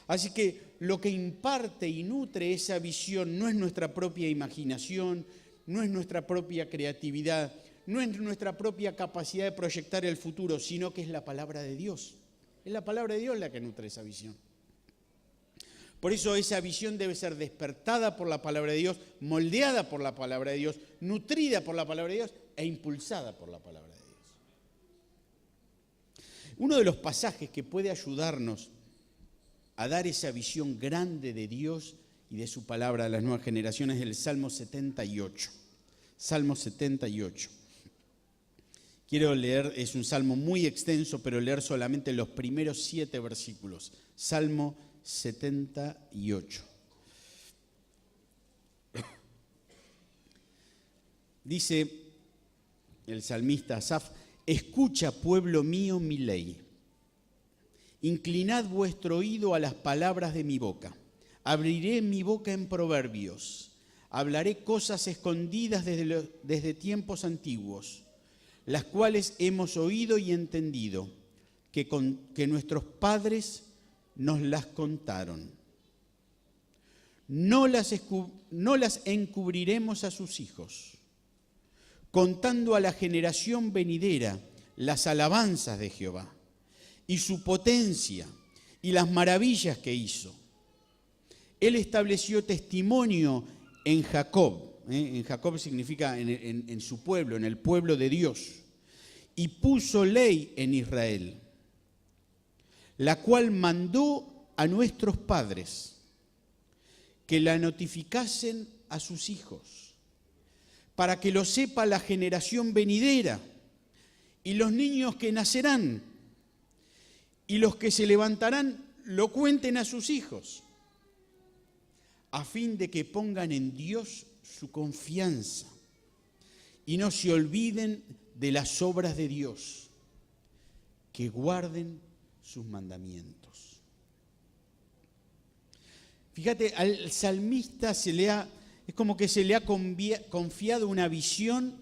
Así que lo que imparte y nutre esa visión no es nuestra propia imaginación, no es nuestra propia creatividad, no es nuestra propia capacidad de proyectar el futuro, sino que es la palabra de Dios. Es la palabra de Dios la que nutre esa visión. Por eso esa visión debe ser despertada por la palabra de Dios, moldeada por la palabra de Dios, nutrida por la palabra de Dios e impulsada por la palabra de Dios. Uno de los pasajes que puede ayudarnos a dar esa visión grande de Dios y de su palabra a las nuevas generaciones es el Salmo 78. Salmo 78. Quiero leer, es un salmo muy extenso, pero leer solamente los primeros 7 versículos. Salmo 78. Dice el salmista Asaf: escucha, pueblo mío, mi ley. Inclinad vuestro oído a las palabras de mi boca. Abriré mi boca en proverbios. Hablaré cosas escondidas desde tiempos antiguos, las cuales hemos oído y entendido, que nuestros padres nos las contaron. No las encubriremos a sus hijos, contando a la generación venidera las alabanzas de Jehová, y su potencia, y las maravillas que hizo. Él estableció testimonio en Jacob. En Jacob significa en su pueblo, en el pueblo de Dios. Y puso ley en Israel, la cual mandó a nuestros padres que la notificasen a sus hijos, para que lo sepa la generación venidera y los niños que nacerán, y los que se levantarán lo cuenten a sus hijos, a fin de que pongan en Dios su confianza y no se olviden de las obras de Dios, que guarden sus mandamientos. Fíjate, al salmista es como que se le ha confiado una visión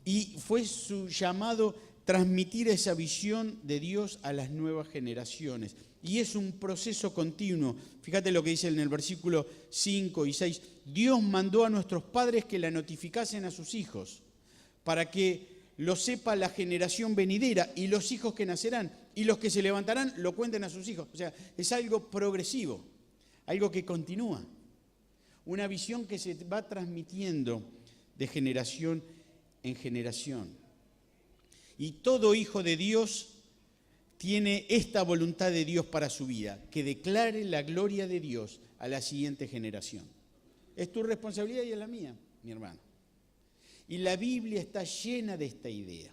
y fue su llamado transmitir esa visión de Dios a las nuevas generaciones. Y es un proceso continuo. Fíjate lo que dice en el versículo 5 y 6. Dios mandó a nuestros padres que la notificasen a sus hijos, para que lo sepa la generación venidera y los hijos que nacerán, y los que se levantarán lo cuenten a sus hijos. O sea, es algo progresivo, algo que continúa. Una visión que se va transmitiendo de generación en generación. Y todo hijo de Dios tiene esta voluntad de Dios para su vida, que declare la gloria de Dios a la siguiente generación. Es tu responsabilidad y es la mía, mi hermano. Y la Biblia está llena de esta idea,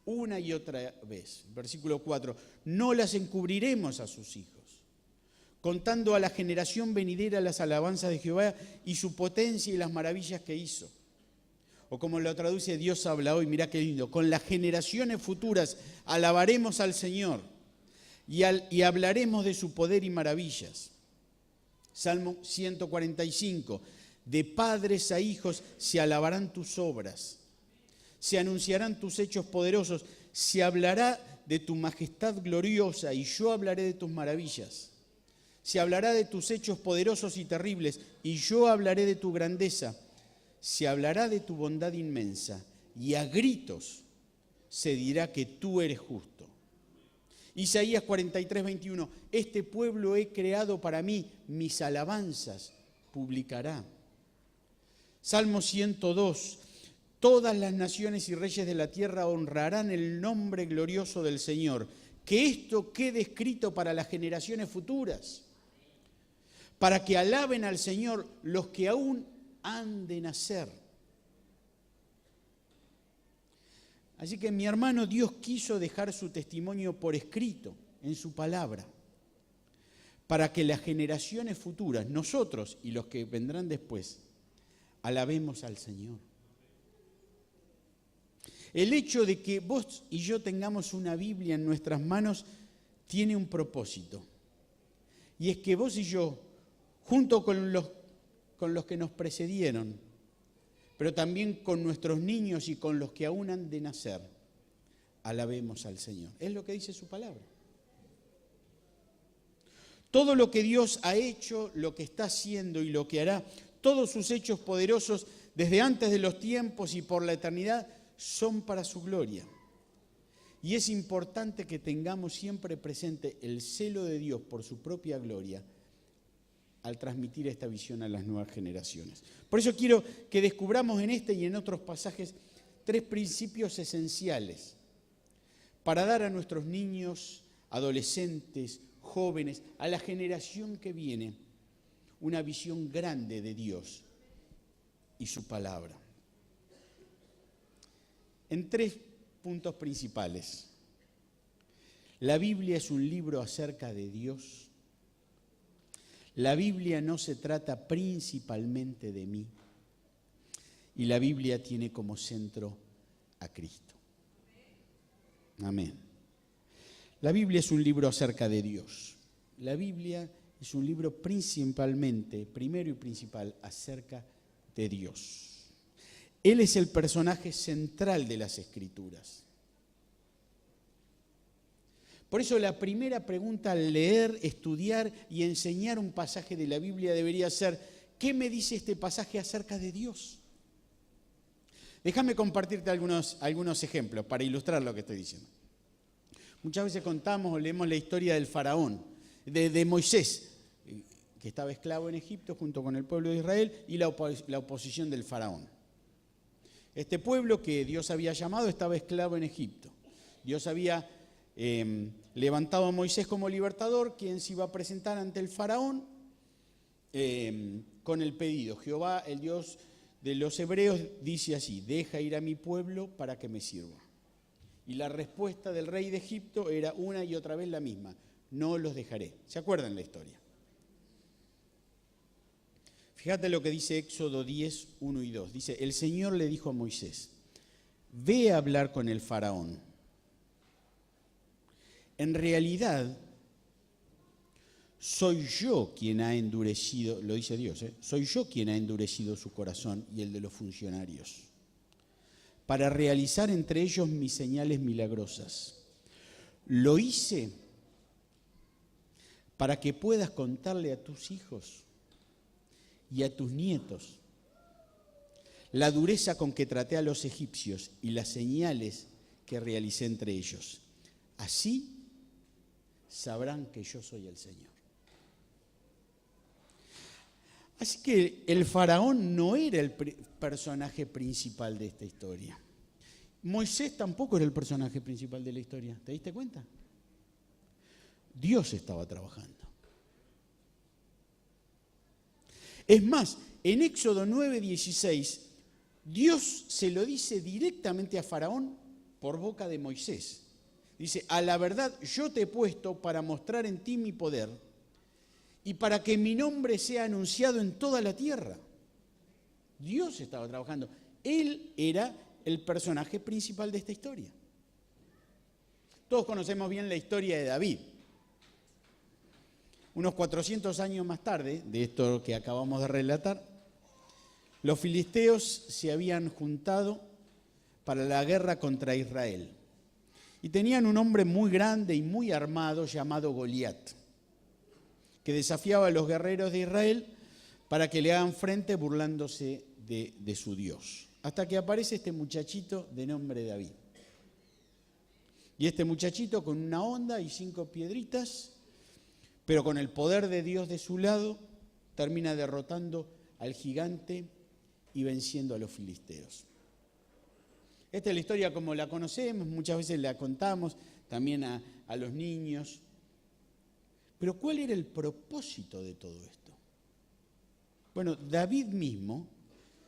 una y otra vez. Versículo 4, no las encubriremos a sus hijos, contando a la generación venidera las alabanzas de Jehová y su potencia y las maravillas que hizo. O como lo traduce Dios habla hoy, mirá qué lindo, con las generaciones futuras alabaremos al Señor y hablaremos de su poder y maravillas. Salmo 145, de padres a hijos se alabarán tus obras, se anunciarán tus hechos poderosos, se hablará de tu majestad gloriosa y yo hablaré de tus maravillas. Se hablará de tus hechos poderosos y terribles y yo hablaré de tu grandeza. Se hablará de tu bondad inmensa y a gritos se dirá que tú eres justo. Isaías 43, 21, este pueblo he creado para mí, mis alabanzas publicará. Salmo 102, todas las naciones y reyes de la tierra honrarán el nombre glorioso del Señor. Que esto quede escrito para las generaciones futuras, para que alaben al Señor los que aún han de nacer. Así que mi hermano, Dios quiso dejar su testimonio por escrito, en su palabra, para que las generaciones futuras, nosotros y los que vendrán después, alabemos al Señor. El hecho de que vos y yo tengamos una Biblia en nuestras manos tiene un propósito. Y es que vos y yo, junto con los que nos precedieron, pero también con nuestros niños y con los que aún han de nacer, alabemos al Señor. Es lo que dice su palabra. Todo lo que Dios ha hecho, lo que está haciendo y lo que hará, todos sus hechos poderosos desde antes de los tiempos y por la eternidad, son para su gloria. Y es importante que tengamos siempre presente el celo de Dios por su propia gloria al transmitir esta visión a las nuevas generaciones. Por eso quiero que descubramos en este y en otros pasajes 3 principios esenciales para dar a nuestros niños, adolescentes, jóvenes, a la generación que viene, una visión grande de Dios y su palabra. En 3 puntos principales. La Biblia es un libro acerca de Dios. La Biblia no se trata principalmente de mí. Y la Biblia tiene como centro a Cristo. Amén. La Biblia es un libro acerca de Dios. La Biblia es un libro principalmente, primero y principal, acerca de Dios. Él es el personaje central de las Escrituras. Por eso la primera pregunta al leer, estudiar y enseñar un pasaje de la Biblia debería ser: ¿qué me dice este pasaje acerca de Dios? Déjame compartirte algunos ejemplos para ilustrar lo que estoy diciendo. Muchas veces contamos o leemos la historia del faraón, de Moisés, que estaba esclavo en Egipto junto con el pueblo de Israel, y la oposición del faraón. Este pueblo que Dios había llamado estaba esclavo en Egipto. Dios había levantado a Moisés como libertador, quien se iba a presentar ante el faraón con el pedido: Jehová, el Dios de los hebreos, dice así: deja ir a mi pueblo para que me sirva. Y la respuesta del rey de Egipto era una y otra vez la misma: no los dejaré. ¿Se acuerdan la historia? Fíjate lo que dice Éxodo 10, 1 y 2. Dice: el Señor le dijo a Moisés: ve a hablar con el faraón. En realidad, soy yo quien ha endurecido, lo dice Dios, soy yo quien ha endurecido su corazón y el de los funcionarios, para realizar entre ellos mis señales milagrosas. Lo hice para que puedas contarle a tus hijos y a tus nietos la dureza con que traté a los egipcios y las señales que realicé entre ellos. Así sabrán que yo soy el Señor. Así que el faraón no era el personaje principal de esta historia. Moisés tampoco era el personaje principal de la historia. ¿Te diste cuenta? Dios estaba trabajando. Es más, en Éxodo 9:16, Dios se lo dice directamente a Faraón por boca de Moisés. Dice: a la verdad yo te he puesto para mostrar en ti mi poder y para que mi nombre sea anunciado en toda la tierra. Dios estaba trabajando. Él era el personaje principal de esta historia. Todos conocemos bien la historia de David. Unos 400 años más tarde, de esto que acabamos de relatar, los filisteos se habían juntado para la guerra contra Israel. Y tenían un hombre muy grande y muy armado llamado Goliat, que desafiaba a los guerreros de Israel para que le hagan frente burlándose de su Dios. Hasta que aparece este muchachito de nombre David. Y este muchachito, con una honda y 5 piedritas, pero con el poder de Dios de su lado, termina derrotando al gigante y venciendo a los filisteos. Esta es la historia como la conocemos, muchas veces la contamos también a los niños. Pero ¿cuál era el propósito de todo esto? Bueno, David mismo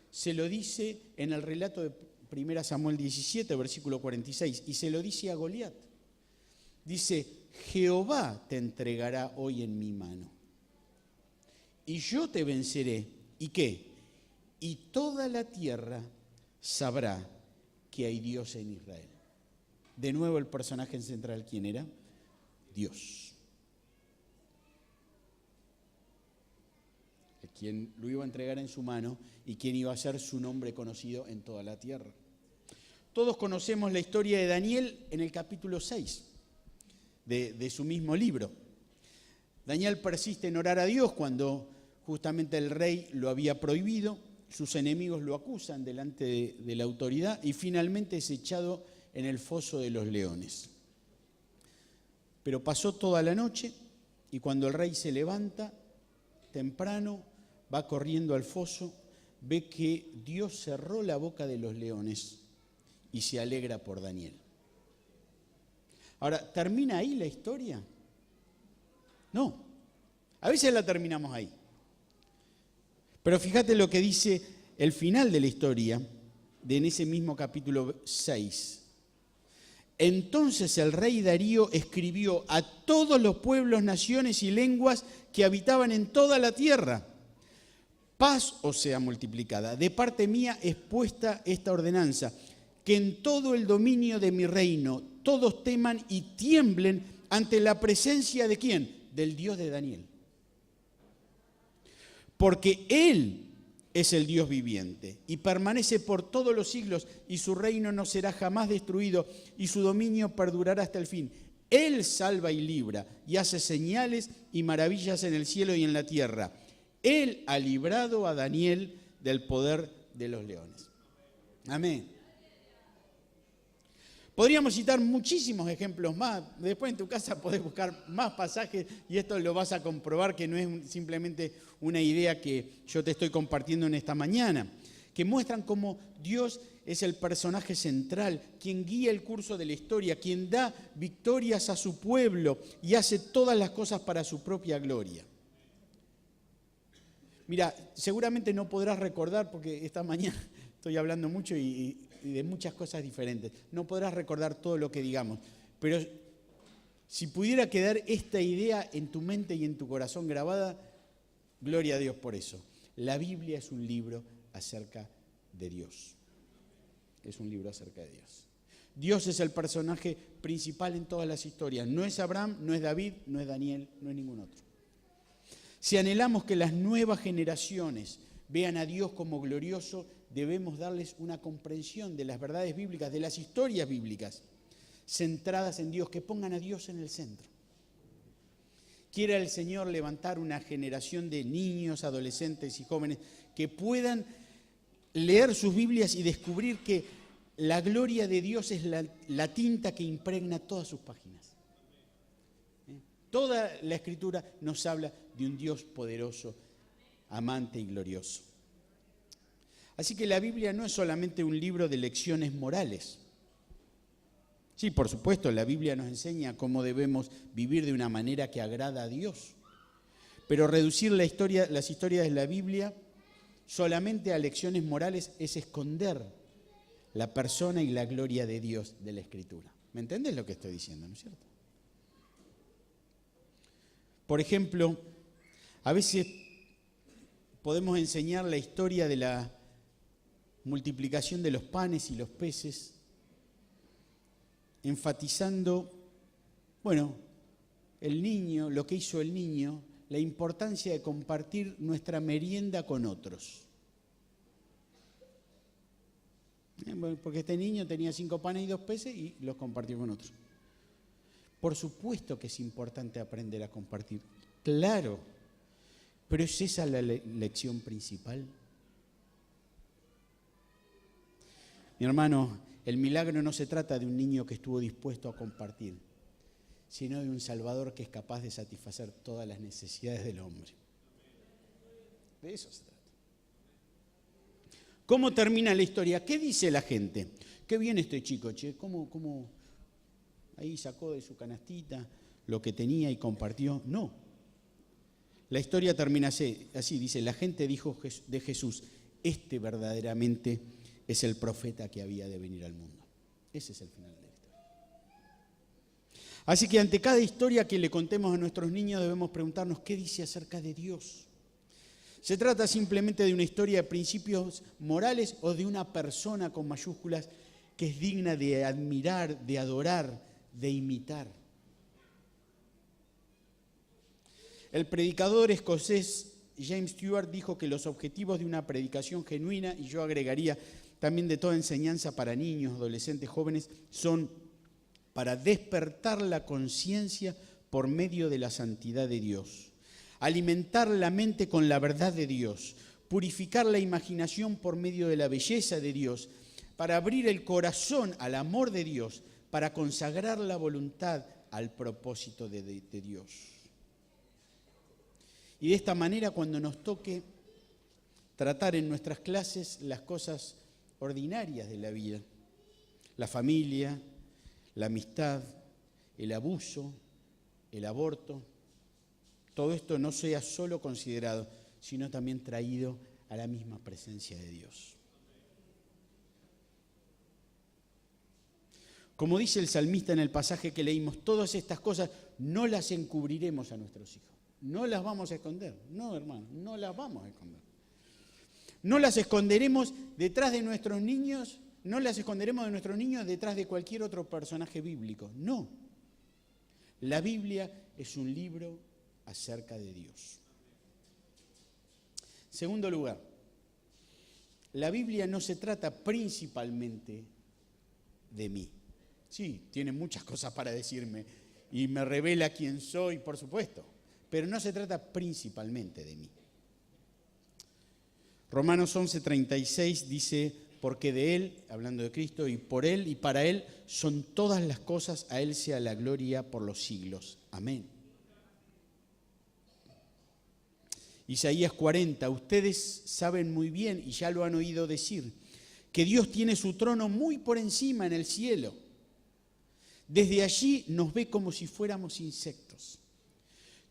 se lo dice en el relato de 1 Samuel 17, versículo 46, y se lo dice a Goliat. Dice: Jehová te entregará hoy en mi mano, y yo te venceré. ¿Y qué? Y toda la tierra sabrá que hay Dios en Israel. De nuevo el personaje central, ¿quién era? Dios. Quien lo iba a entregar en su mano y quien iba a ser su nombre conocido en toda la tierra. Todos conocemos la historia de Daniel en el capítulo 6 de su mismo libro. Daniel persiste en orar a Dios cuando justamente el rey lo había prohibido. Sus enemigos lo acusan delante de la autoridad y finalmente es echado en el foso de los leones. Pero pasó toda la noche y cuando el rey se levanta temprano, va corriendo al foso, ve que Dios cerró la boca de los leones y se alegra por Daniel. Ahora, ¿termina ahí la historia? No, a veces la terminamos ahí. Pero fíjate lo que dice el final de la historia, en ese mismo capítulo 6. Entonces el rey Darío escribió a todos los pueblos, naciones y lenguas que habitaban en toda la tierra: paz os sea multiplicada. De parte mía es puesta esta ordenanza, que en todo el dominio de mi reino todos teman y tiemblen ante la presencia de ¿quién? Del Dios de Daniel. Porque Él es el Dios viviente y permanece por todos los siglos, y su reino no será jamás destruido y su dominio perdurará hasta el fin. Él salva y libra y hace señales y maravillas en el cielo y en la tierra. Él ha librado a Daniel del poder de los leones. Amén. Podríamos citar muchísimos ejemplos más. Después en tu casa podés buscar más pasajes y esto lo vas a comprobar, que no es simplemente una idea que yo te estoy compartiendo en esta mañana, que muestran cómo Dios es el personaje central, quien guía el curso de la historia, quien da victorias a su pueblo y hace todas las cosas para su propia gloria. Mira, seguramente no podrás recordar, porque esta mañana estoy hablando mucho y de muchas cosas diferentes. No podrás recordar todo lo que digamos, pero si pudiera quedar esta idea en tu mente y en tu corazón grabada, gloria a Dios por eso. La Biblia es un libro acerca de Dios. Es un libro acerca de Dios. Dios es el personaje principal en todas las historias. No es Abraham, no es David, no es Daniel, no es ningún otro. Si anhelamos que las nuevas generaciones vean a Dios como glorioso, debemos darles una comprensión de las verdades bíblicas, de las historias bíblicas, centradas en Dios, que pongan a Dios en el centro. Quiera el Señor levantar una generación de niños, adolescentes y jóvenes que puedan leer sus Biblias y descubrir que la gloria de Dios es la tinta que impregna todas sus páginas. Toda la Escritura nos habla de un Dios poderoso, amante y glorioso. Así que la Biblia no es solamente un libro de lecciones morales. Sí, por supuesto, la Biblia nos enseña cómo debemos vivir de una manera que agrada a Dios. Pero reducir las historias de la Biblia solamente a lecciones morales es esconder la persona y la gloria de Dios de la Escritura. ¿Me entendés lo que estoy diciendo, no es cierto? Por ejemplo, a veces podemos enseñar la historia de la multiplicación de los panes y los peces, enfatizando, el niño, lo que hizo el niño, la importancia de compartir nuestra merienda con otros. Porque este niño tenía 5 panes y 2 peces y los compartió con otros. Por supuesto que es importante aprender a compartir, claro, pero ¿es esa la lección principal? Mi hermano, el milagro no se trata de un niño que estuvo dispuesto a compartir, sino de un Salvador que es capaz de satisfacer todas las necesidades del hombre. De eso se trata. ¿Cómo termina la historia? ¿Qué dice la gente? Qué bien este chico, che, ¿cómo ahí sacó de su canastita lo que tenía y compartió? No. La historia termina así, dice, la gente dijo de Jesús, este verdaderamente es el profeta que había de venir al mundo. Ese es el final de la historia. Así que ante cada historia que le contemos a nuestros niños debemos preguntarnos qué dice acerca de Dios. ¿Se trata simplemente de una historia de principios morales o de una persona con mayúsculas que es digna de admirar, de adorar, de imitar? El predicador escocés James Stewart dijo que los objetivos de una predicación genuina, y yo agregaría también de toda enseñanza para niños, adolescentes, jóvenes, son para despertar la conciencia por medio de la santidad de Dios, alimentar la mente con la verdad de Dios, purificar la imaginación por medio de la belleza de Dios, para abrir el corazón al amor de Dios, para consagrar la voluntad al propósito de Dios. Y de esta manera, cuando nos toque tratar en nuestras clases las cosas ordinarias de la vida, la familia, la amistad, el abuso, el aborto, todo esto no sea solo considerado, sino también traído a la misma presencia de Dios. Como dice el salmista en el pasaje que leímos, todas estas cosas no las encubriremos a nuestros hijos. No las vamos a esconder. No, hermano, no las vamos a esconder. No las esconderemos detrás de nuestros niños, no las esconderemos de nuestros niños detrás de cualquier otro personaje bíblico. No. La Biblia es un libro acerca de Dios. Segundo lugar, la Biblia no se trata principalmente de mí. Sí, tiene muchas cosas para decirme y me revela quién soy, por supuesto, pero no se trata principalmente de mí. Romanos 11:36 dice, porque de Él, hablando de Cristo, y por Él y para Él son todas las cosas, a Él sea la gloria por los siglos. Amén. Isaías 40, ustedes saben muy bien, y ya lo han oído decir, que Dios tiene su trono muy por encima en el cielo. Desde allí nos ve como si fuéramos insectos.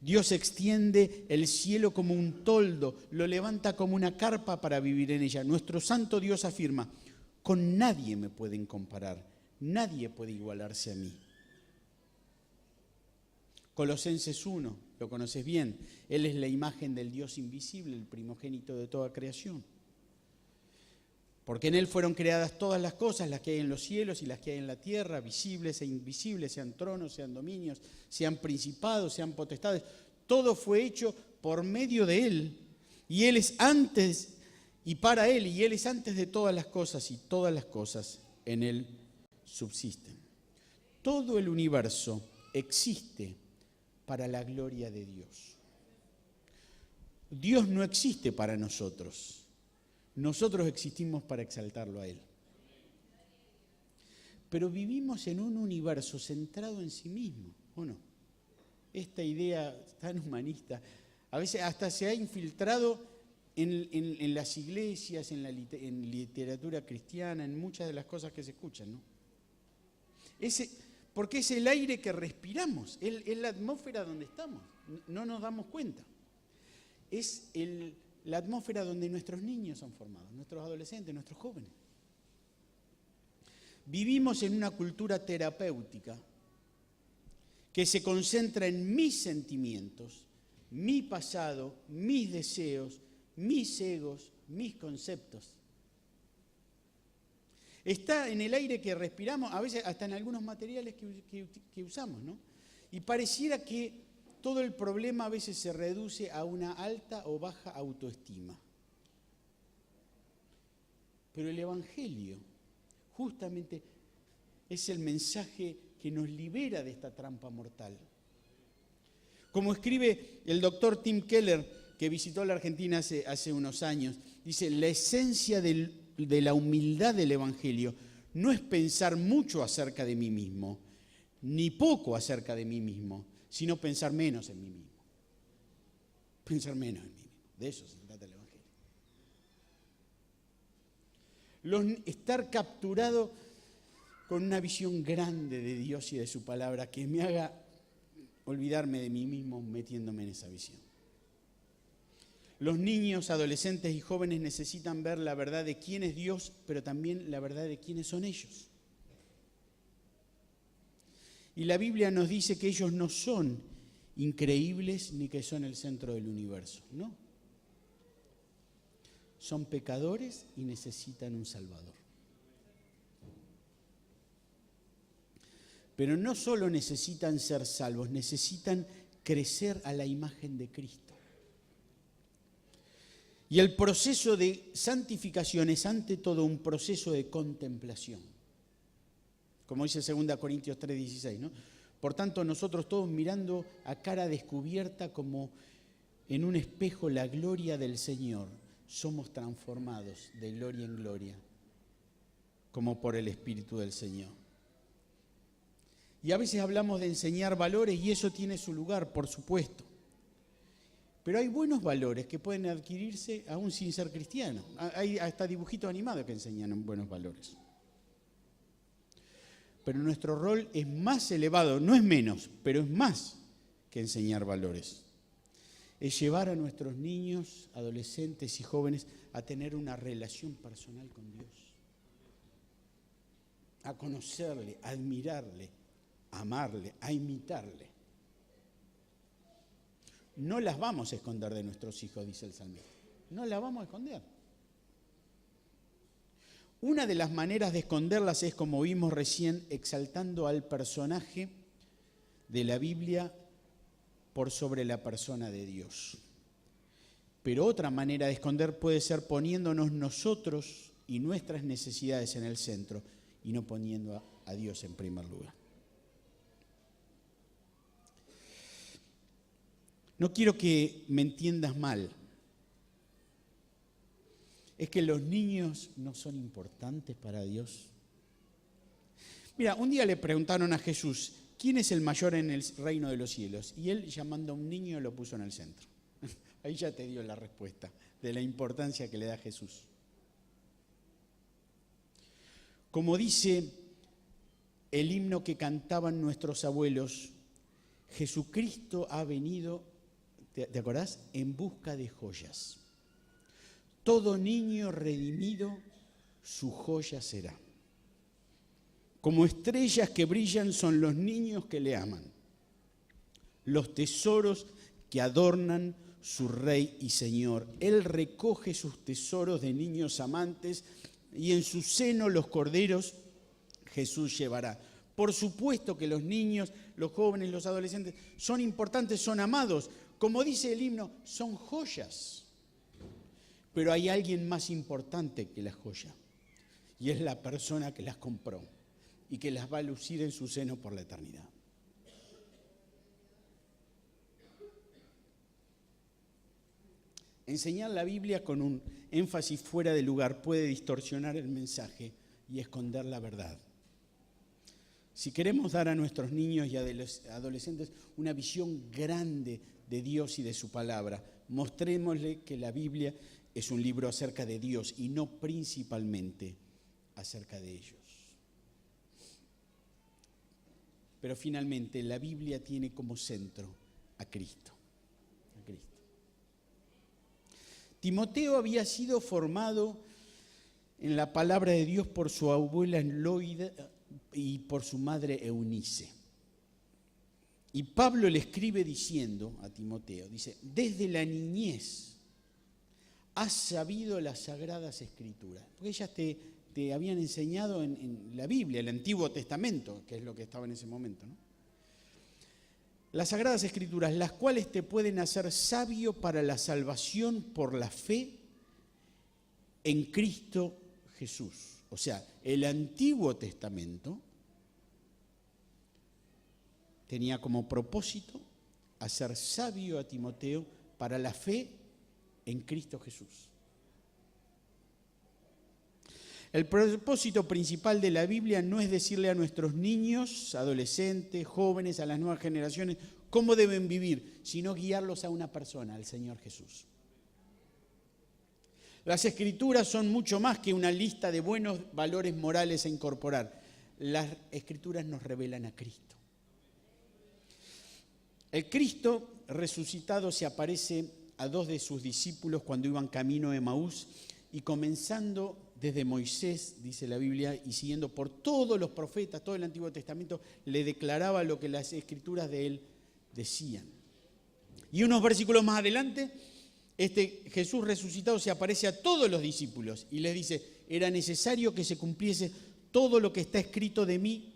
Dios extiende el cielo como un toldo, lo levanta como una carpa para vivir en ella. Nuestro santo Dios afirma, con nadie me pueden comparar, nadie puede igualarse a mí. Colosenses 1, lo conoces bien, Él es la imagen del Dios invisible, el primogénito de toda creación. Porque en Él fueron creadas todas las cosas, las que hay en los cielos y las que hay en la tierra, visibles e invisibles, sean tronos, sean dominios, sean principados, sean potestades. Todo fue hecho por medio de Él. Y Él es antes, y para Él, y Él es antes de todas las cosas, y todas las cosas en Él subsisten. Todo el universo existe para la gloria de Dios. Dios no existe para nosotros. Nosotros existimos para exaltarlo a Él. Pero vivimos en un universo centrado en sí mismo, ¿o no? Esta idea tan humanista, a veces hasta se ha infiltrado en las iglesias, en literatura cristiana, en muchas de las cosas que se escuchan, ¿no? Porque es el aire que respiramos, es la atmósfera donde estamos, no nos damos cuenta. Es la atmósfera donde nuestros niños son formados, nuestros adolescentes, nuestros jóvenes. Vivimos en una cultura terapéutica que se concentra en mis sentimientos, mi pasado, mis deseos, mis egos, mis conceptos. Está en el aire que respiramos, a veces hasta en algunos materiales que usamos, ¿no? Y pareciera que todo el problema a veces se reduce a una alta o baja autoestima. Pero el Evangelio justamente es el mensaje que nos libera de esta trampa mortal. Como escribe el doctor Tim Keller, que visitó la Argentina hace unos años, dice, la esencia de la humildad del Evangelio no es pensar mucho acerca de mí mismo, ni poco acerca de mí mismo, sino pensar menos en mí mismo. Pensar menos en mí mismo. De eso se trata el Evangelio. Estar capturado con una visión grande de Dios y de su palabra que me haga olvidarme de mí mismo metiéndome en esa visión. Los niños, adolescentes y jóvenes necesitan ver la verdad de quién es Dios, pero también la verdad de quiénes son ellos. Y la Biblia nos dice que ellos no son increíbles ni que son el centro del universo, no. Son pecadores y necesitan un Salvador. Pero no solo necesitan ser salvos, necesitan crecer a la imagen de Cristo. Y el proceso de santificación es ante todo un proceso de contemplación. Como dice 2 Corintios 3:16, ¿no? Por tanto, nosotros todos mirando a cara descubierta como en un espejo la gloria del Señor, somos transformados de gloria en gloria, como por el Espíritu del Señor. Y a veces hablamos de enseñar valores y eso tiene su lugar, por supuesto. Pero hay buenos valores que pueden adquirirse aún sin ser cristianos. Hay hasta dibujitos animados que enseñan buenos valores. Pero nuestro rol es más elevado, no es menos, pero es más que enseñar valores. Es llevar a nuestros niños, adolescentes y jóvenes a tener una relación personal con Dios. a conocerle, a admirarle, a amarle, a imitarle. No las vamos a esconder de nuestros hijos, dice el salmista. No las vamos a esconder. Una de las maneras de esconderlas es, como vimos recién, exaltando al personaje de la Biblia por sobre la persona de Dios. Pero otra manera de esconder puede ser poniéndonos nosotros y nuestras necesidades en el centro y no poniendo a Dios en primer lugar. No quiero que me entiendas mal. ¿Es que los niños no son importantes para Dios? Mira, un día le preguntaron a Jesús, ¿quién es el mayor en el reino de los cielos? Y él, llamando a un niño, lo puso en el centro. Ahí ya te dio la respuesta de la importancia que le da Jesús. Como dice el himno que cantaban nuestros abuelos, Jesucristo ha venido, ¿te acordás? En busca de joyas. Todo niño redimido, su joya será. Como estrellas que brillan son los niños que le aman, los tesoros que adornan su Rey y Señor. Él recoge sus tesoros de niños amantes y en su seno los corderos Jesús llevará. Por supuesto que los niños, los jóvenes, los adolescentes son importantes, son amados. Como dice el himno, son joyas. Pero hay alguien más importante que la joya y es la persona que las compró y que las va a lucir en su seno por la eternidad. Enseñar la Biblia con un énfasis fuera de lugar puede distorsionar el mensaje y esconder la verdad. Si queremos dar a nuestros niños y adolescentes una visión grande de Dios y de su palabra, mostrémosle que la Biblia es un libro acerca de Dios y no principalmente acerca de ellos. Pero finalmente la Biblia tiene como centro a Cristo. A Cristo. Timoteo había sido formado en la palabra de Dios por su abuela Loida y por su madre Eunice. Y Pablo le escribe diciendo a Timoteo, dice, desde la niñez has sabido las Sagradas Escrituras. Porque ellas te habían enseñado en la Biblia, el Antiguo Testamento, que es lo que estaba en ese momento, ¿no? Las Sagradas Escrituras, las cuales te pueden hacer sabio para la salvación por la fe en Cristo Jesús. O sea, el Antiguo Testamento tenía como propósito hacer sabio a Timoteo para la fe en Cristo Jesús. El propósito principal de la Biblia no es decirle a nuestros niños, adolescentes, jóvenes, a las nuevas generaciones, cómo deben vivir, sino guiarlos a una persona, al Señor Jesús. Las Escrituras son mucho más que una lista de buenos valores morales a incorporar. Las Escrituras nos revelan a Cristo. El Cristo resucitado se aparece a dos de sus discípulos cuando iban camino a Emaús y comenzando desde Moisés, dice la Biblia, y siguiendo por todos los profetas, todo el Antiguo Testamento, le declaraba lo que las Escrituras de él decían. Y unos versículos más adelante, Jesús resucitado se aparece a todos los discípulos y les dice, era necesario que se cumpliese todo lo que está escrito de mí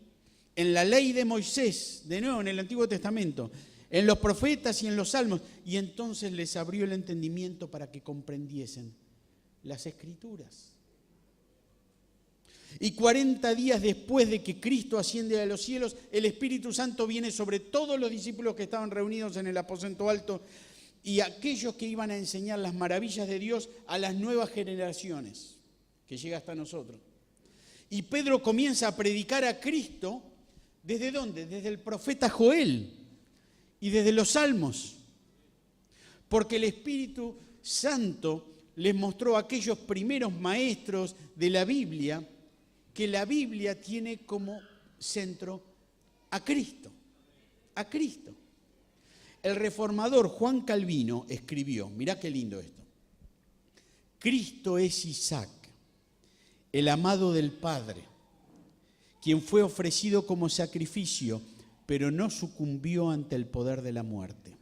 en la ley de Moisés, de nuevo en el Antiguo Testamento, en los profetas y en los salmos. Y entonces les abrió el entendimiento para que comprendiesen las Escrituras. Y 40 días después de que Cristo asciende a los cielos, el Espíritu Santo viene sobre todos los discípulos que estaban reunidos en el aposento alto y aquellos que iban a enseñar las maravillas de Dios a las nuevas generaciones, que llega hasta nosotros. Y Pedro comienza a predicar a Cristo, ¿desde dónde? Desde el profeta Joel y desde los salmos. Porque el Espíritu Santo les mostró a aquellos primeros maestros de la Biblia que la Biblia tiene como centro a Cristo, a Cristo. El reformador Juan Calvino escribió, mirá qué lindo esto, Cristo es Isaac, el amado del Padre, quien fue ofrecido como sacrificio, pero no sucumbió ante el poder de la muerte.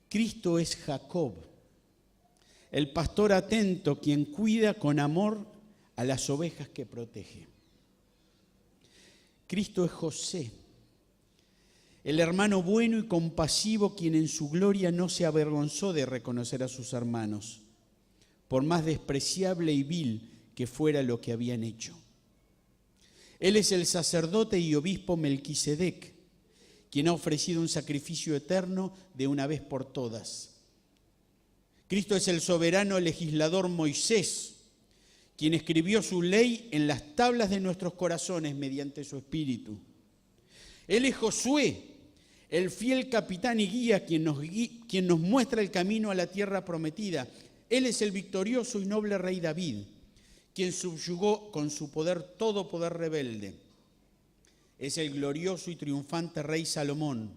Cristo es Jacob, el pastor atento, quien cuida con amor a las ovejas que protege. Cristo es José, el hermano bueno y compasivo, quien en su gloria no se avergonzó de reconocer a sus hermanos, por más despreciable y vil que fuera lo que habían hecho. Él es el sacerdote y obispo Melquisedec, quien ha ofrecido un sacrificio eterno de una vez por todas. Cristo es el soberano legislador Moisés, quien escribió su ley en las tablas de nuestros corazones mediante su Espíritu. Él es Josué, el fiel capitán y guía, quien nos muestra el camino a la tierra prometida. Él es el victorioso y noble rey David, quien subyugó con su poder todo poder rebelde. Es el glorioso y triunfante rey Salomón,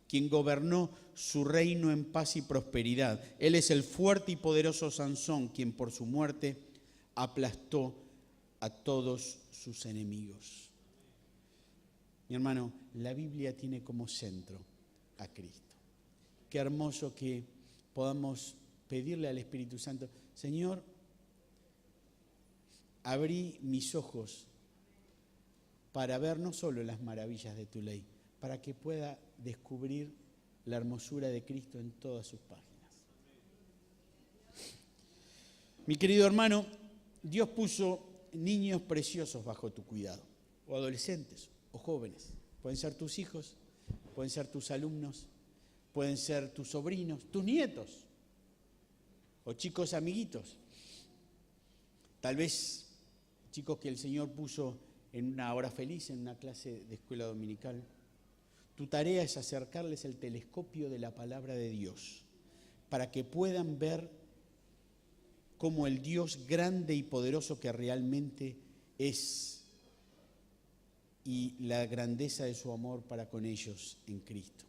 quien gobernó su reino en paz y prosperidad. Él es el fuerte y poderoso Sansón, quien por su muerte aplastó a todos sus enemigos. Mi hermano, la Biblia tiene como centro a Cristo. Qué hermoso que podamos pedirle al Espíritu Santo: Señor, abrí mis ojos para ver no solo las maravillas de tu ley, para que pueda descubrir la hermosura de Cristo en todas sus páginas. Mi querido hermano, Dios puso niños preciosos bajo tu cuidado, o adolescentes, o jóvenes. Pueden ser tus hijos, pueden ser tus alumnos, pueden ser tus sobrinos, tus nietos, o chicos amiguitos. Tal vez chicos que el Señor puso en una hora feliz, en una clase de escuela dominical. Tu tarea es acercarles el telescopio de la palabra de Dios, para que puedan ver cómo el Dios grande y poderoso que realmente es, y la grandeza de su amor para con ellos en Cristo.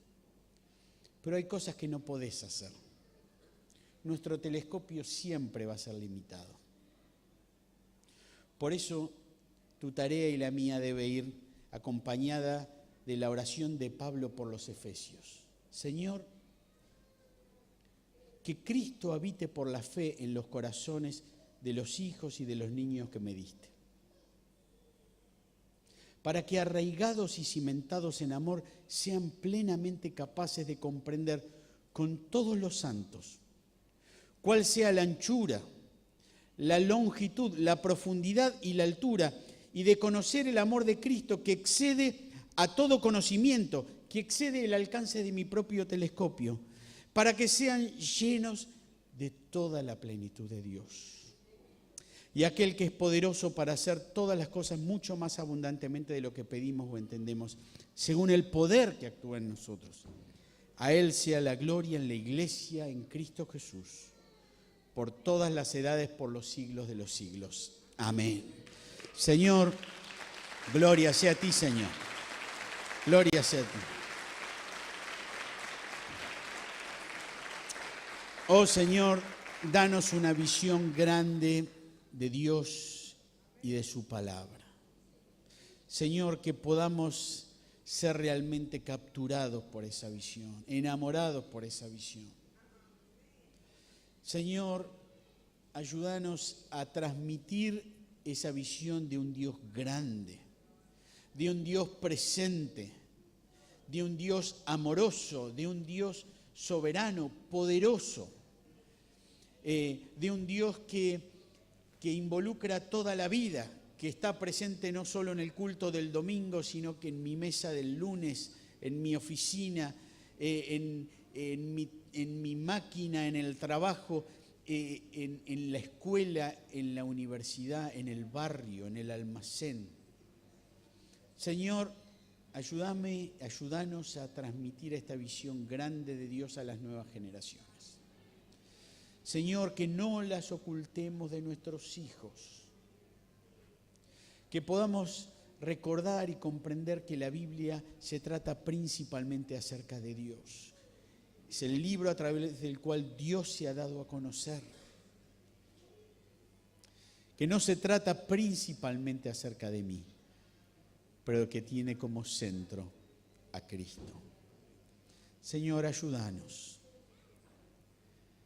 Pero hay cosas que no podés hacer. Nuestro telescopio siempre va a ser limitado. Por eso tu tarea y la mía debe ir acompañada de la oración de Pablo por los Efesios. Señor, que Cristo habite por la fe en los corazones de los hijos y de los niños que me diste, para que arraigados y cimentados en amor sean plenamente capaces de comprender con todos los santos cuál sea la anchura, la longitud, la profundidad y la altura, y de conocer el amor de Cristo que excede a todo conocimiento, que excede el alcance de mi propio telescopio, para que sean llenos de toda la plenitud de Dios. Y aquel que es poderoso para hacer todas las cosas mucho más abundantemente de lo que pedimos o entendemos, según el poder que actúa en nosotros. A Él sea la gloria en la Iglesia, en Cristo Jesús, por todas las edades, por los siglos de los siglos. Amén. Señor, gloria sea a ti, Señor. Gloria sea a ti. Oh Señor, danos una visión grande de Dios y de su palabra. Señor, que podamos ser realmente capturados por esa visión, enamorados por esa visión. Señor, ayúdanos a transmitir esa visión de un Dios grande, de un Dios presente, de un Dios amoroso, de un Dios soberano, poderoso, de un Dios que involucra toda la vida, que está presente no solo en el culto del domingo, sino que en mi mesa del lunes, en mi oficina, en mi máquina, en el trabajo, en la escuela, en la universidad, en el barrio, en el almacén. Señor, ayúdanos a transmitir esta visión grande de Dios a las nuevas generaciones. Señor, que no las ocultemos de nuestros hijos, que podamos recordar y comprender que la Biblia se trata principalmente acerca de Dios. Es el libro a través del cual Dios se ha dado a conocer. que no se trata principalmente acerca de mí, pero que tiene como centro a Cristo. Señor, ayúdanos.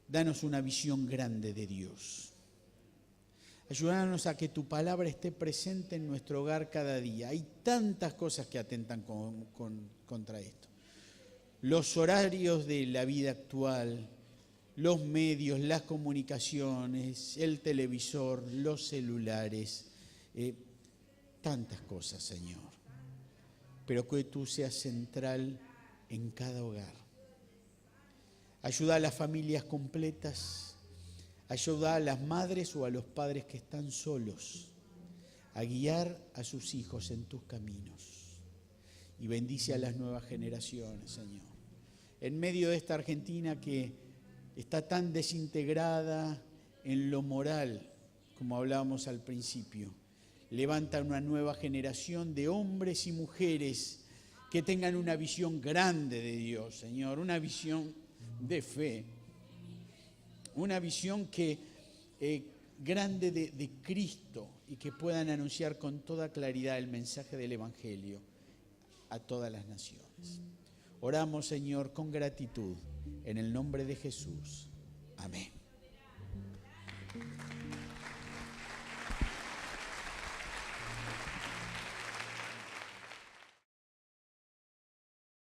Danos una visión grande de Dios. Ayúdanos a que tu palabra esté presente en nuestro hogar cada día. Hay tantas cosas que atentan contra esto. Los horarios de la vida actual, los medios, las comunicaciones, el televisor, los celulares, tantas cosas, Señor. Pero que tú seas central en cada hogar. Ayuda a las familias completas, ayuda a las madres o a los padres que están solos a guiar a sus hijos en tus caminos. Y bendice a las nuevas generaciones, Señor. En medio de esta Argentina que está tan desintegrada en lo moral, como hablábamos al principio, levanta una nueva generación de hombres y mujeres que tengan una visión grande de Dios, Señor, una visión de fe, una visión grande de Cristo y que puedan anunciar con toda claridad el mensaje del Evangelio a todas las naciones. Oramos, Señor, con gratitud, en el nombre de Jesús. Amén.